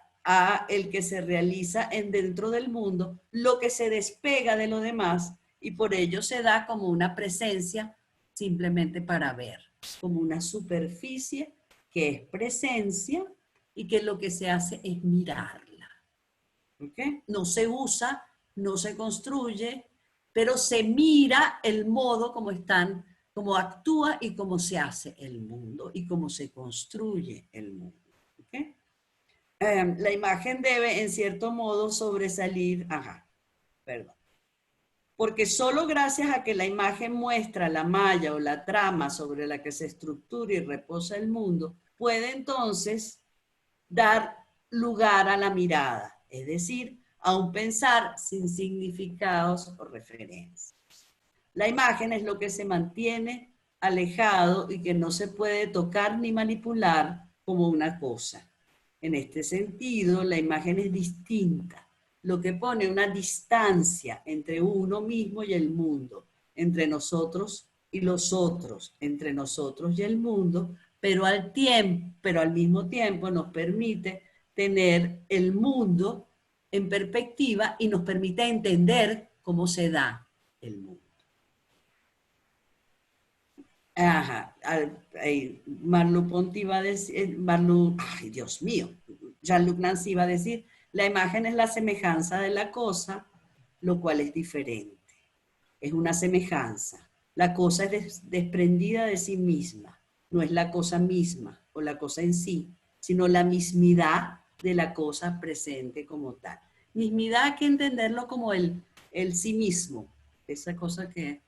el que se realiza dentro del mundo, lo que se despega de lo demás, y por ello se da como una presencia simplemente para ver, como una superficie que es presencia y que lo que se hace es mirarla. ¿Okay? No se usa, no se construye, pero se mira el modo como actúa y cómo se hace el mundo y cómo se construye el mundo. ¿Okay? La imagen debe, en cierto modo, sobresalir, porque solo gracias a que la imagen muestra la malla o la trama sobre la que se estructura y reposa el mundo, puede entonces dar lugar a la mirada, es decir, a un pensar sin significados o referencias. La imagen es lo que se mantiene alejado y que no se puede tocar ni manipular como una cosa. En este sentido, la imagen es distinta, lo que pone una distancia entre uno mismo y el mundo, entre nosotros y los otros, entre nosotros y el mundo, pero al mismo tiempo nos permite tener el mundo en perspectiva y nos permite entender cómo se da el mundo. Marlu Ponti va a decir, Dios mío, Jean-Luc Nancy va a decir, la imagen es la semejanza de la cosa, lo cual es diferente. Es una semejanza. La cosa es desprendida de sí misma. No es la cosa misma o la cosa en sí, sino la mismidad de la cosa presente como tal. Mismidad hay que entenderlo como el sí mismo, esa cosa que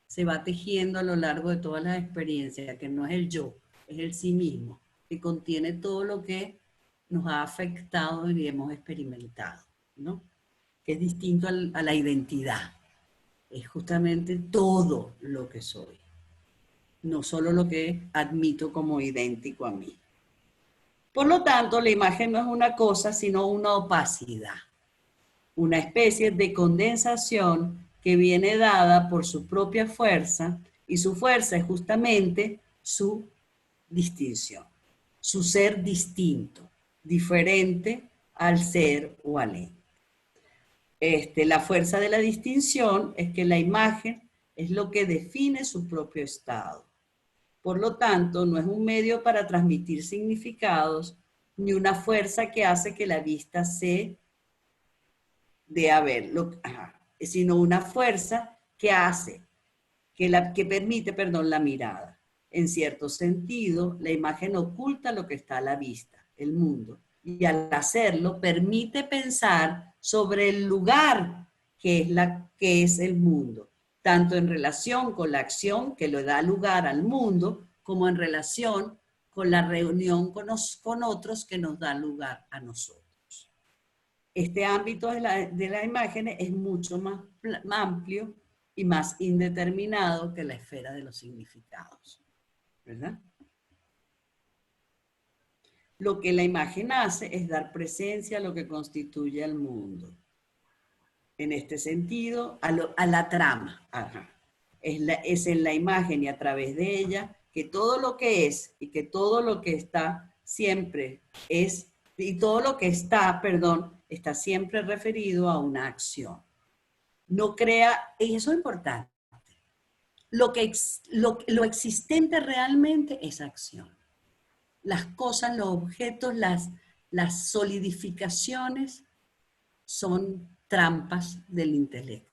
se va tejiendo a lo largo de todas las experiencias, que no es el yo, es el sí mismo, que contiene todo lo que nos ha afectado y hemos experimentado, ¿no? Que es distinto a la identidad. Es justamente todo lo que soy, no solo lo que admito como idéntico a mí. Por lo tanto, la imagen no es una cosa, sino una opacidad, una especie de condensación que viene dada por su propia fuerza, y su fuerza es justamente su distinción, su ser distinto, diferente al ser o al ente. La fuerza de la distinción es que la imagen es lo que define su propio estado. Por lo tanto, no es un medio para transmitir significados, ni una fuerza que hace que la vista se dé a ver, sino una fuerza que hace, que permite, la mirada. En cierto sentido, la imagen oculta lo que está a la vista, el mundo, y al hacerlo permite pensar sobre el lugar que es el mundo, tanto en relación con la acción que le da lugar al mundo, como en relación con la reunión con otros que nos da lugar a nosotros. Este ámbito de la imagen es mucho más amplio y más indeterminado que la esfera de los significados, ¿verdad? Lo que la imagen hace es dar presencia a lo que constituye al mundo. En este sentido, a la trama. Es en la imagen y a través de ella que todo lo que es y que todo lo que está siempre es, y todo lo que está, está siempre referido a una acción. No crea, y eso es importante, lo existente realmente es acción. Las cosas, los objetos, las solidificaciones son trampas del intelecto.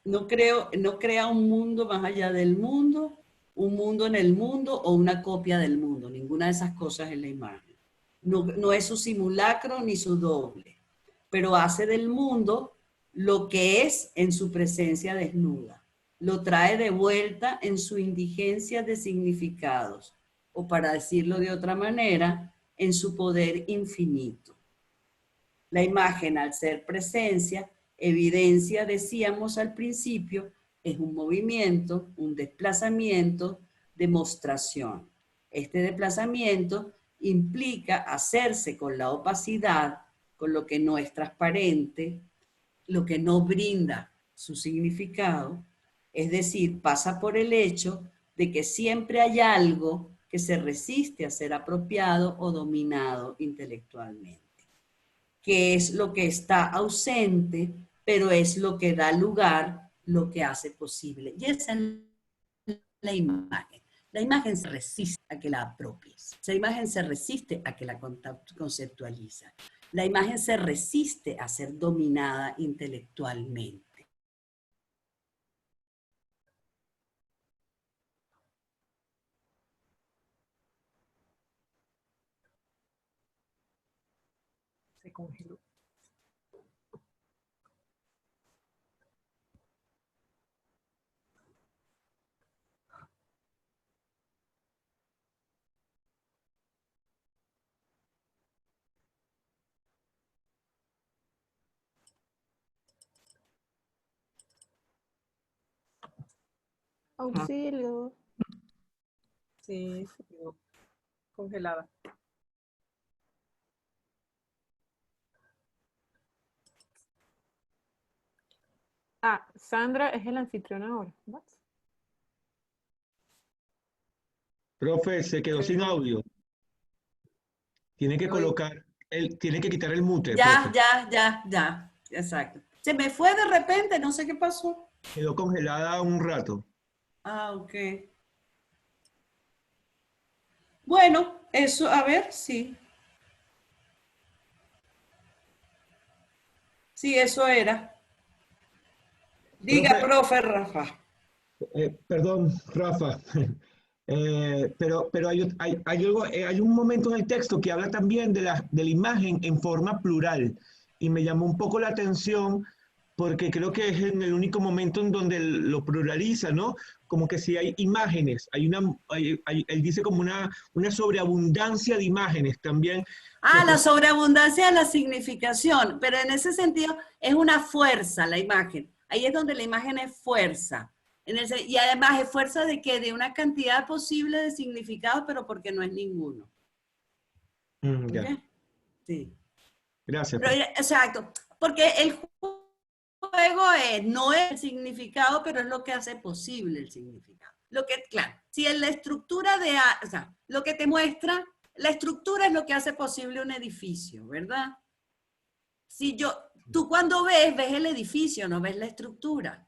No crea un mundo más allá del mundo, un mundo en el mundo o una copia del mundo. Ninguna de esas cosas es la imagen. No es su simulacro ni su doble, pero hace del mundo lo que es en su presencia desnuda. Lo trae de vuelta en su indigencia de significados, o para decirlo de otra manera, en su poder infinito. La imagen, al ser presencia, evidencia, decíamos al principio, es un movimiento, un desplazamiento, demostración. Este desplazamiento implica hacerse con la opacidad, con lo que no es transparente, lo que no brinda su significado, es decir, pasa por el hecho de que siempre hay algo que se resiste a ser apropiado o dominado intelectualmente, que es lo que está ausente, pero es lo que da lugar, lo que hace posible. Y esa es la imagen. La imagen se resiste a que la apropies. La imagen se resiste a que la conceptualiza. La imagen se resiste a ser dominada intelectualmente.
Se congeló.
Auxilio.
Sí, se quedó congelada.
Ah, Sandra es el anfitrión ahora. What?
Profe, se quedó sin audio. Tiene que tiene que quitar el mute, profe.
Ya, exacto. Se me fue de repente, no sé qué pasó.
Quedó congelada un rato.
Ah, ok. Bueno, eso, a ver, sí. Sí, eso era. Diga, profe Rafa.
Perdón, Rafa. Pero hay un momento en el texto que habla también de la imagen en forma plural. Y me llamó un poco la atención porque creo que es en el único momento en donde lo pluraliza, ¿no? Como que si hay imágenes, él dice como una sobreabundancia de imágenes también.
Ah, la sobreabundancia de la significación, pero en ese sentido es una fuerza la imagen. Ahí es donde la imagen es fuerza. Y además es fuerza de que de una cantidad posible de significados, pero porque no es ninguno.
Ya.
¿Okay? Sí.
Gracias.
Pero, exacto, porque el juego no es el significado, pero es lo que hace posible el significado. Claro, si en la estructura o sea, lo que te muestra, la estructura es lo que hace posible un edificio, ¿verdad? Si tú cuando ves el edificio, no ves la estructura.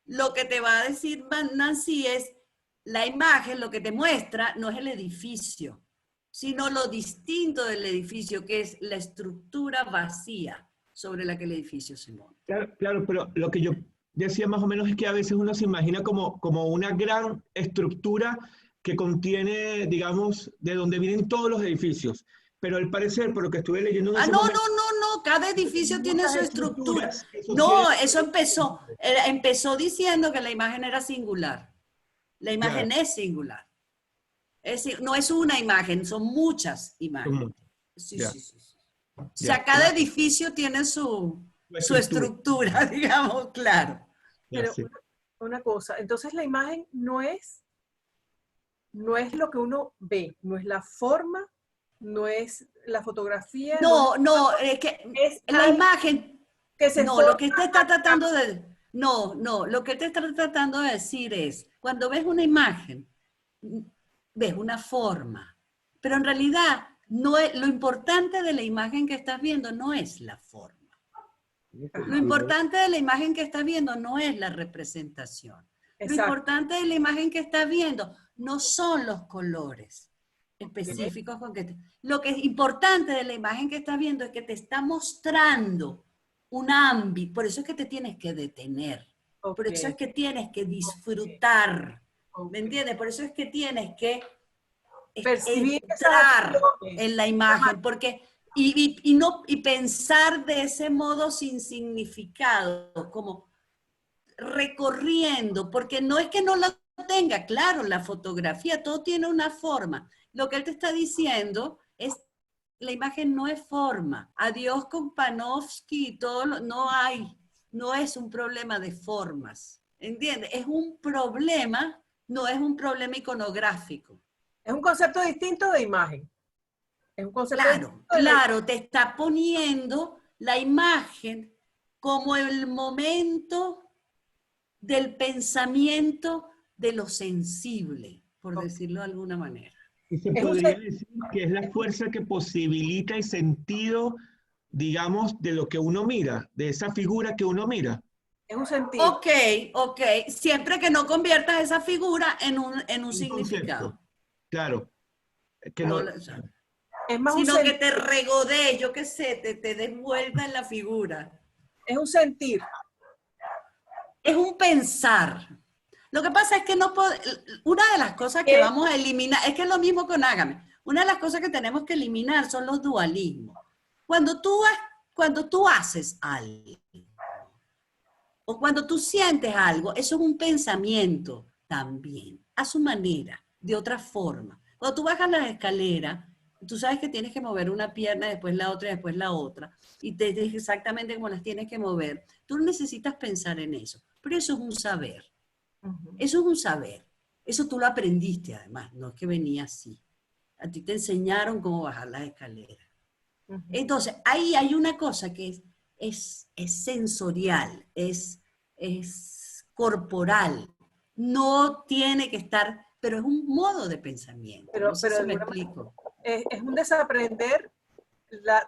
Lo que te va a decir Nancy es, la imagen, lo que te muestra, no es el edificio, sino lo distinto del edificio, que es la estructura vacía sobre la que el edificio se monta.
Claro, pero lo que yo decía más o menos es que a veces uno se imagina como una gran estructura que contiene, digamos, de donde vienen todos los edificios. Pero al parecer, por lo que estuve leyendo en ese momento,
no, cada edificio tiene su estructura.
No,
eso empezó diciendo que la imagen era singular. La imagen es singular. Es decir, no es una imagen, son muchas imágenes. Sí. O sea, cada edificio tiene su estructura, digamos, claro.
Pero una cosa, entonces la imagen no es lo que uno ve, no es la forma, no es la fotografía.
No, es que
es
la imagen,
que se
lo que usted está tratando de, lo que usted está tratando de decir es, cuando ves una imagen, ves una forma, pero en realidad lo importante de la imagen que estás viendo no es la forma. Lo importante de la imagen que estás viendo no es la representación. Lo importante de la imagen que estás viendo no son los colores específicos. Lo que es importante de la imagen que estás viendo es que te está mostrando un ámbito. Por eso es que te tienes que detener. Por eso es que tienes que disfrutar. ¿Me entiendes? Por eso es que tienes que entrar en la imagen. Porque, y pensar de ese modo sin significado, como recorriendo, porque no es que no la tenga, claro, la fotografía, todo tiene una forma. Lo que él te está diciendo es, la imagen no es forma. Adiós con Panofsky y todo, no es un problema de formas, ¿entiendes? Es un problema, no es un problema iconográfico.
Es un concepto distinto de imagen. Es un concepto
claro, te está poniendo la imagen como el momento del pensamiento de lo sensible, por decirlo de alguna manera.
Y se podría decir que es la fuerza que posibilita el sentido, digamos, de lo que uno mira, de esa figura que uno mira.
Es un sentido.
Ok, siempre que no conviertas esa figura en un significado.
Concepto. Claro. Que no,
es más
sino que te regodee, yo qué sé, te devuelva en la figura.
Es un sentir.
Es un pensar. Lo que pasa es que una de las cosas que vamos a eliminar, es que es lo mismo con Hágame, una de las cosas que tenemos que eliminar son los dualismos. Cuando tú haces algo, o cuando tú sientes algo, eso es un pensamiento también, a su manera, de otra forma. Cuando tú bajas las escaleras, tú sabes que tienes que mover una pierna, después la otra, después la otra, y te dices exactamente cómo las tienes que mover. Tú no necesitas pensar en eso, pero eso es un saber. Eso es un saber. Eso tú lo aprendiste además, no es que venía así. A ti te enseñaron cómo bajar las escaleras. Entonces, ahí hay una cosa que es sensorial, es corporal. No tiene que estar, pero es un modo de pensamiento. No sé si me explico.
Es un desaprender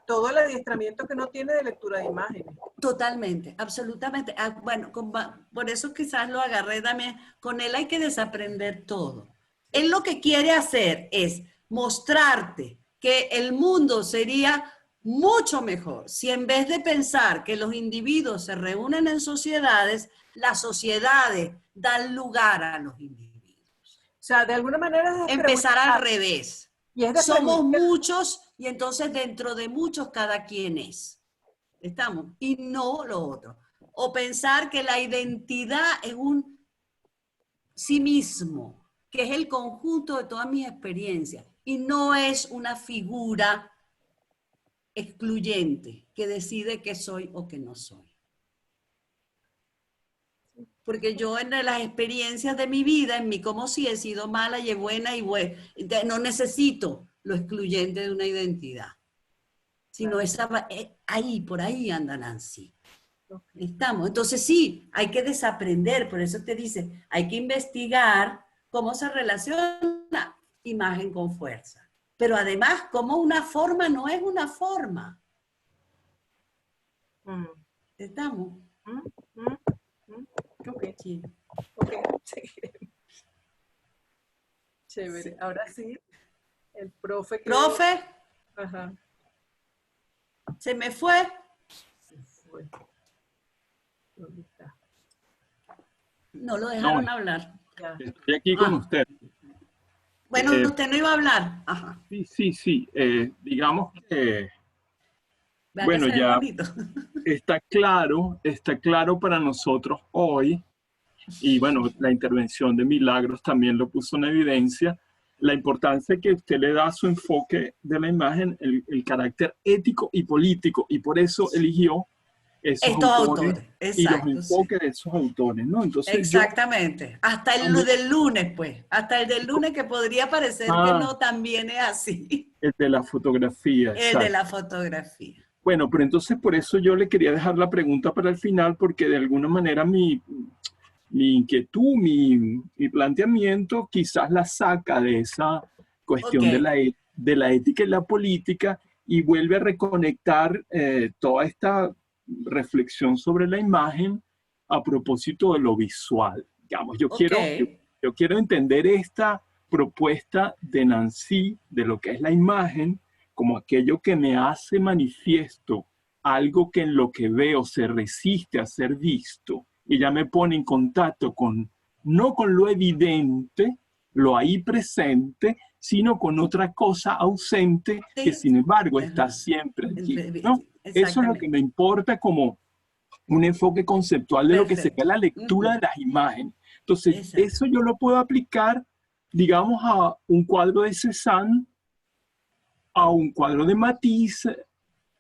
todo el adiestramiento que no tiene de lectura de imágenes.
Totalmente, absolutamente. Bueno, por eso quizás lo agarré también. Con él hay que desaprender todo. Él lo que quiere hacer es mostrarte que el mundo sería mucho mejor si en vez de pensar que los individuos se reúnen en sociedades, las sociedades dan lugar a los individuos.
O sea, de alguna manera es
empezar al revés. Somos muchos y entonces dentro de muchos cada quien es. ¿Estamos? Y no lo otro. O pensar que la identidad es un sí mismo, que es el conjunto de todas mis experiencias y no es una figura excluyente que decide qué soy o qué no soy. Porque yo en las experiencias de mi vida, en mi como si he sido mala y buena y buena, no necesito lo excluyente de una identidad. Sino por ahí anda Nancy. Estamos. Entonces sí, hay que desaprender, por eso te dice, hay que investigar cómo se relaciona imagen con fuerza. Pero además, cómo una forma no es una forma. ¿Estamos?
Ok.
Sí.
Ok, seguiremos. Chévere. Sí. Ahora sí, el profe.
¿Profe?
Ajá.
¿Se me fue?
Se fue. ¿Dónde está?
No lo dejaron hablar.
Ya. Estoy aquí con usted.
Bueno, usted no iba a hablar. Ajá.
Sí. Digamos que...
Vea
bueno,
que
ya
bonito.
está claro para nosotros hoy, y bueno, la intervención de Milagros también lo puso en evidencia, la importancia que usted le da a su enfoque de la imagen, el carácter ético y político, y por eso eligió esos autores y los enfoques de esos autores, ¿no? Entonces
exactamente. Hasta el del lunes, pues. Hasta el del lunes que podría parecer que no también es así.
El de la fotografía.
El de la fotografía.
Bueno, pero entonces por eso yo le quería dejar la pregunta para el final, porque de alguna manera mi inquietud, mi planteamiento quizás la saca de esa cuestión de la ética y la política y vuelve a reconectar toda esta reflexión sobre la imagen a propósito de lo visual. Digamos, yo quiero entender esta propuesta de Nancy de lo que es la imagen como aquello que me hace manifiesto algo que en lo que veo se resiste a ser visto y ya me pone en contacto con, no con lo evidente, lo ahí presente, sino con otra cosa ausente que sin embargo está siempre allí, ¿no? Eso es lo que me importa como un enfoque conceptual de lo que sería la lectura de las imágenes. Entonces, eso yo lo puedo aplicar, digamos, a un cuadro de Cézanne, a un cuadro de Matisse.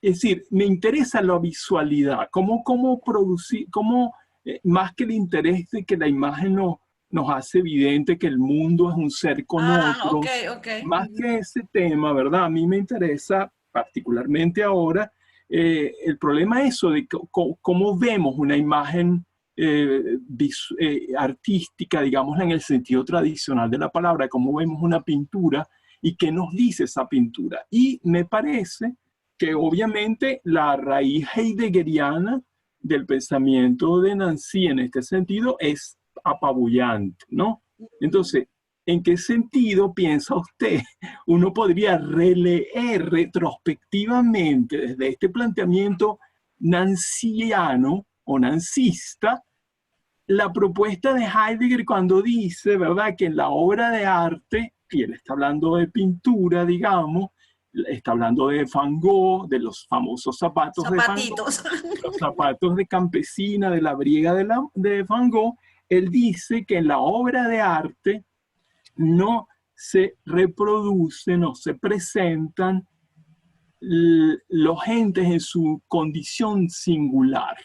Es decir, me interesa la visualidad, cómo producir, más que el interés de que la imagen nos hace evidente que el mundo es un ser con otro, más que ese tema, ¿verdad? A mí me interesa particularmente ahora el problema es eso de cómo vemos una imagen artística, digámosla en el sentido tradicional de la palabra, cómo vemos una pintura y qué nos dice esa pintura. Y me parece que obviamente la raíz heideggeriana del pensamiento de Nancy en este sentido es apabullante, ¿no? Entonces, ¿en qué sentido piensa usted? Uno podría releer retrospectivamente desde este planteamiento nanciano o nancista la propuesta de Heidegger cuando dice, ¿verdad?, que en la obra de arte, y él está hablando de pintura, digamos, está hablando de Van Gogh, de los famosos zapatos de Van Gogh, los zapatos de campesina, de la briega de Van Gogh. Él dice que en la obra de arte no se reproducen, no se presentan los entes en su condición singular,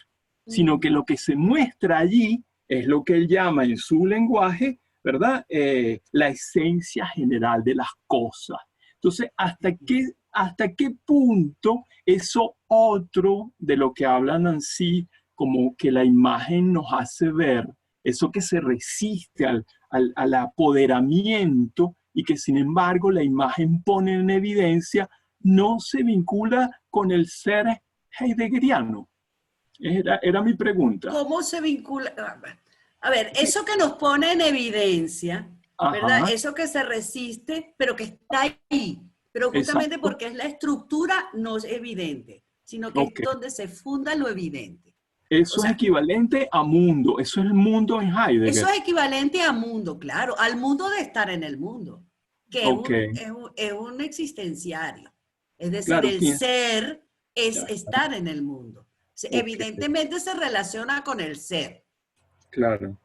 sino que lo que se muestra allí es lo que él llama en su lenguaje, ¿verdad? La esencia general de las cosas. Entonces, ¿hasta qué punto eso otro de lo que habla Nancy, como que la imagen nos hace ver, eso que se resiste al apoderamiento y que sin embargo la imagen pone en evidencia, no se vincula con el ser heideggeriano? Era mi pregunta.
¿Cómo se vincula? A ver, eso que nos pone en evidencia, ¿verdad? Eso que se resiste, pero que está ahí, pero justamente porque es la estructura no es evidente, sino que es donde se funda lo evidente.
Eso es equivalente a mundo, eso es el mundo en Heidegger.
Eso es equivalente a mundo, claro, al mundo de estar en el mundo, que es un existenciario. Es decir, claro, el ser es estar en el mundo. Evidentemente se relaciona con el ser.
Claro.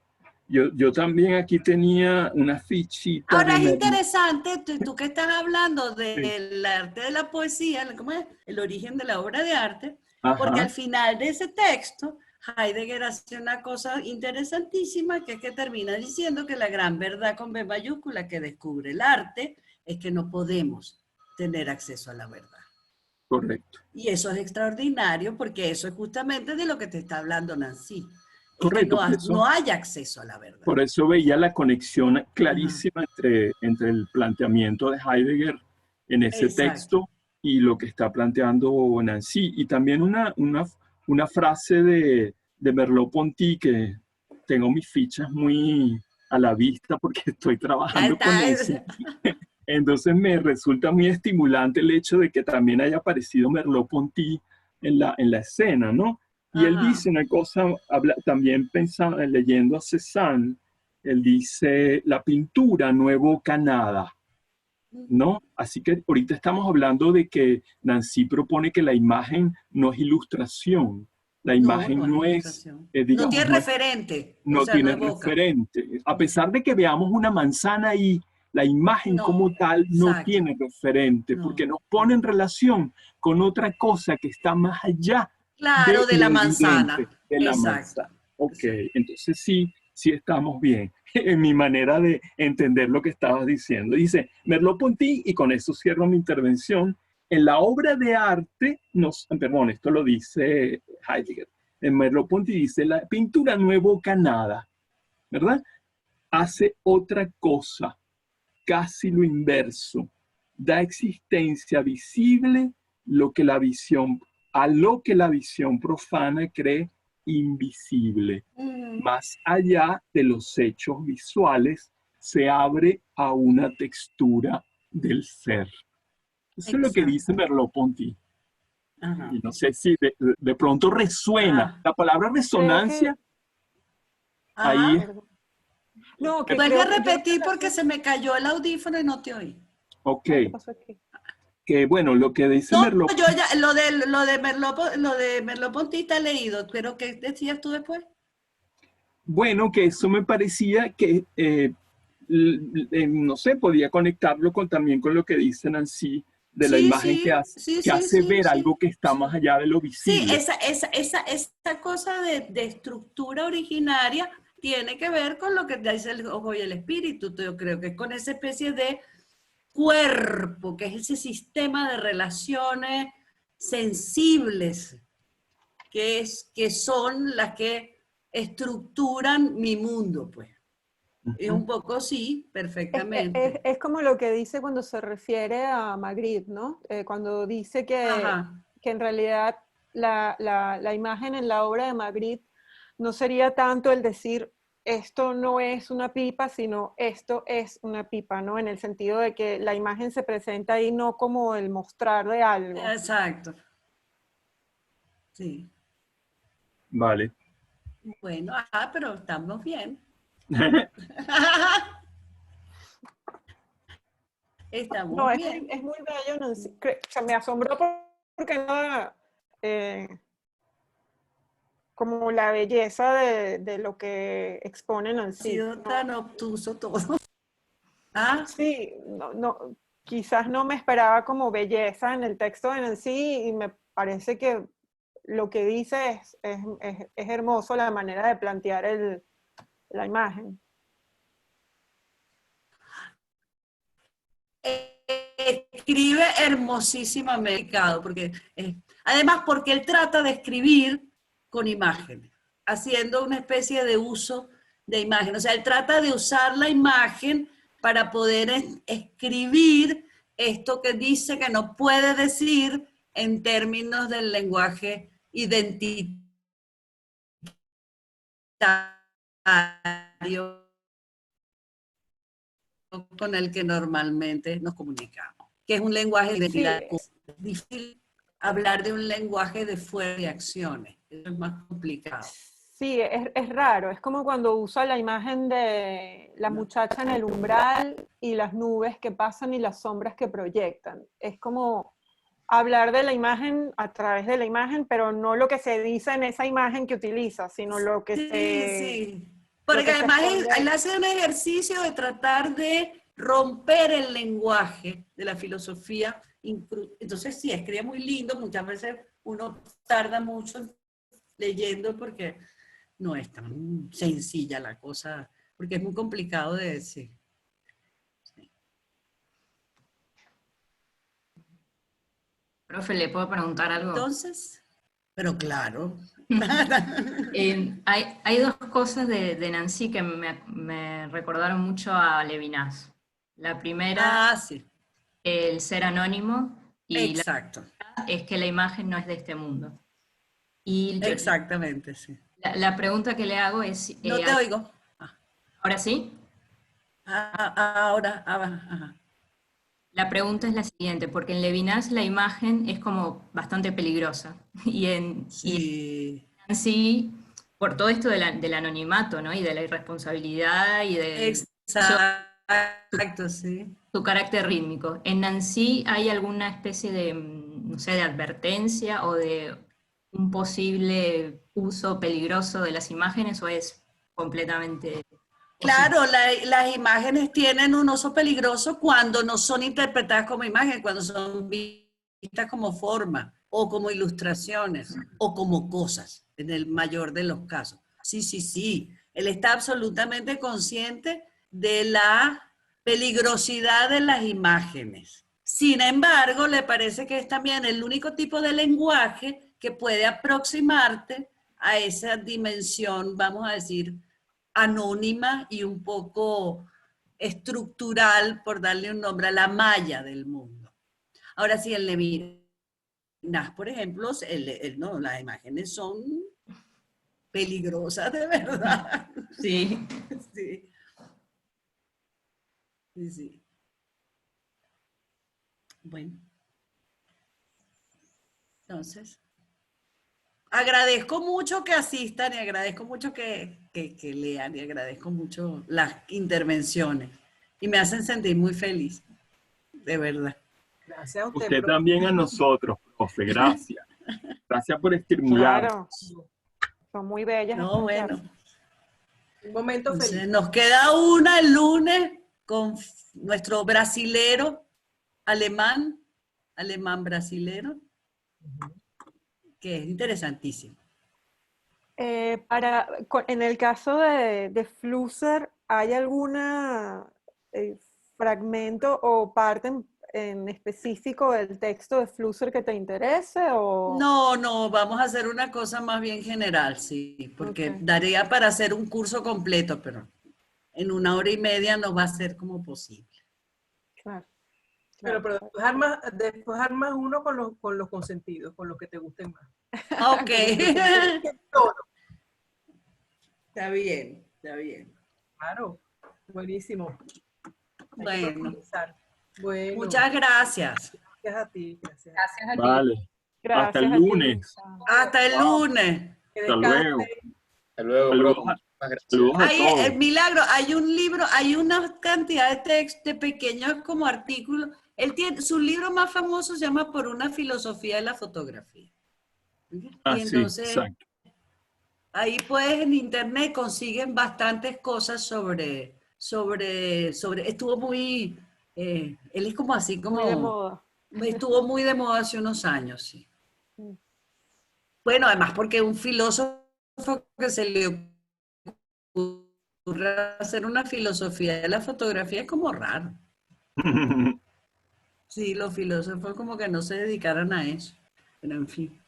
Yo también aquí tenía una fichita.
Ahora es interesante, tú que estás hablando del arte de la poesía, ¿cómo es? El origen de la obra de arte, porque al final de ese texto, Heidegger hace una cosa interesantísima, que es que termina diciendo que la gran verdad con B mayúscula que descubre el arte es que no podemos tener acceso a la verdad.
Correcto.
Y eso es extraordinario porque eso es justamente de lo que te está hablando Nancy.
Correcto.
Que no hay acceso a la verdad.
Por eso veía la conexión clarísima entre el planteamiento de Heidegger en ese texto y lo que está planteando Nancy. Y también una frase de Merleau-Ponty que tengo mis fichas muy a la vista porque estoy trabajando con eso. Entonces me resulta muy estimulante el hecho de que también haya aparecido Merleau-Ponty en la escena, ¿no? Y él dice una cosa, también pensando, leyendo a Cézanne, él dice, la pintura no evoca nada, ¿no? Así que ahorita estamos hablando de que Nancy propone que la imagen no es ilustración, la imagen no digamos,
no tiene referente.
No tiene referente. A pesar de que veamos una manzana ahí, la imagen como tal no tiene referente, porque nos pone en relación con otra cosa que está más allá.
Claro, de la manzana.
De la manzana. Ok, entonces sí estamos bien en mi manera de entender lo que estabas diciendo. Dice Merleau-Ponty, y con eso cierro mi intervención, en la obra de arte, perdón, esto lo dice Heidegger, en Merleau-Ponty dice, la pintura no evoca nada, ¿verdad? Hace otra cosa, casi lo inverso, da existencia visible lo que la visión a lo que la visión profana cree invisible. Más allá de los hechos visuales, se abre a una textura del ser. Eso es lo que dice Merleau-Ponty. Y no sé si de pronto resuena. La palabra resonancia, ahí
no, que
vuelve a repetir porque se me cayó el audífono y no te oí.
Ok.
¿Qué pasó aquí?
Que bueno, lo que dice
No,
Merleau-Ponty.
yo ya, lo de Merleau-Ponty está leído, pero ¿qué decías tú después?
Bueno, que eso me parecía que, no sé, podía conectarlo también con lo que dice Nancy, de la
Sí,
imagen que hace ver algo que está más allá de lo
Sí,
visible.
esa cosa de estructura originaria tiene que ver con lo que dice el ojo y el espíritu. Yo creo que es con esa especie de cuerpo, que es ese sistema de relaciones sensibles, que son las que estructuran mi mundo, pues. Y un poco sí, perfectamente.
Es como lo que dice cuando se refiere a Magritte, ¿no? Cuando dice que en realidad la imagen en la obra de Magritte no sería tanto el decir esto no es una pipa, sino esto es una pipa, ¿no? En el sentido de que la imagen se presenta ahí no como el mostrar de algo.
Exacto. Sí.
Vale.
Bueno, pero estamos bien. Estamos bien.
Es muy bello, Nancy. Se me asombró porque no... como la belleza de lo que exponen en sí.
Ha sido tan obtuso todo.
Sí, quizás no me esperaba como belleza en el texto en sí y me parece que lo que dice es hermoso la manera de plantear la imagen.
Escribe hermosísimamente, porque además porque él trata de escribir con imágenes, haciendo una especie de uso de imagen. O sea, él trata de usar la imagen para poder escribir esto que dice que no puede decir en términos del lenguaje identitario con el que normalmente nos comunicamos, que es un lenguaje de identidad. Es difícil hablar de un lenguaje de fuerza y acciones, eso es más complicado.
Sí, es raro, es como cuando usa la imagen de la muchacha en el umbral y las nubes que pasan y las sombras que proyectan. Es como hablar de la imagen a través de la imagen, pero no lo que se dice en esa imagen que utiliza, sino lo que
Sí. Porque además él hace un ejercicio de tratar de romper el lenguaje de la filosofía. Entonces sí, escribe muy lindo, muchas veces uno tarda mucho leyendo porque no es tan sencilla la cosa, porque es muy complicado de decir. Sí.
Profe, ¿le puedo preguntar algo?
Entonces, pero claro.
Hay dos cosas de Nancy que me recordaron mucho a Levinas. La primera,
sí.
el ser anónimo, y
exacto.
La otra es que la imagen no es de este mundo. Y
exactamente, sí.
La pregunta que le hago es...
no te oigo.
¿Ahora sí?
Ahora, ajá.
La pregunta es la siguiente, porque en Levinas la imagen es como bastante peligrosa. Y en Nancy, por todo esto del anonimato, ¿no? Y de la irresponsabilidad y de...
Exacto, sí.
Su carácter rítmico. ¿En Nancy hay alguna especie de, no sé, de advertencia o de un posible uso peligroso de las imágenes o es completamente...
Claro, las imágenes tienen un uso peligroso cuando no son interpretadas como imágenes, cuando son vistas como forma o como ilustraciones o como cosas, en el mayor de los casos. Sí. Él está absolutamente consciente de la peligrosidad de las imágenes. Sin embargo, le parece que es también el único tipo de lenguaje que puede aproximarte a esa dimensión, vamos a decir, anónima y un poco estructural, por darle un nombre, a la malla del mundo. Ahora sí, el Levinas por ejemplo, no, las imágenes son peligrosas de verdad.
Sí.
Sí. Sí, sí. Bueno. Entonces, agradezco mucho que asistan y agradezco mucho que lean y agradezco mucho las intervenciones. Y me hacen sentir muy feliz, de verdad.
Gracias a usted,
Usted
profe.
también a nosotros, profe, gracias. Gracias por estimular.
Claro, son muy bellas
No,
estas
bueno.
clases.
Un momento
Entonces,
feliz.
nos queda una el lunes con nuestro brasilero alemán brasilero, que es interesantísimo.
En el caso de Flusser, ¿hay alguna fragmento o parte en específico del texto de Flusser que te interese? O...
No, vamos a hacer una cosa más bien general, sí, porque
Okay.
daría para hacer un curso completo, pero en 1 hora y media no va a ser como posible.
Claro.
Pero después armas uno con los consentidos, con los que te gusten más.
Ok.
Todo.
Está bien, está bien.
Claro, buenísimo. Hay que
Bueno,
profundizar. Bueno,
muchas gracias.
gracias a ti, gracias.
Gracias a ti.
Vale.
Gracias
Hasta el
a ti.
lunes.
Hasta el lunes.
Que
Hasta luego.
descansen.
Hasta luego,
Saludos
profe. Muchas gracias.
Saludos a
Hay,
todos.
Milagro, hay un libro, hay una cantidad de textos, de pequeños como artículos. Él tiene, su libro más famoso se llama Por una filosofía de la fotografía.
Ah,
Y
sí,
entonces,
exacto.
ahí pues en internet consiguen bastantes cosas estuvo muy, él es como así,
Muy de moda.
estuvo muy de moda hace unos años, sí.
Mm.
Bueno, además porque un filósofo que se le ocurre hacer una filosofía de la fotografía es como raro. Sí, los filósofos como que no se dedicaran a eso, pero en fin.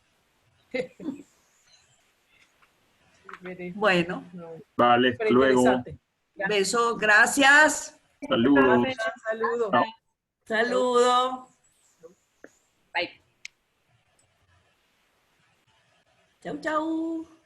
Bueno,
Vale, hasta
Pero
luego.
interesante.
beso, gracias.
Saludos.
Saludos.
Chao.
Saludos.
Bye.
Chau, chau.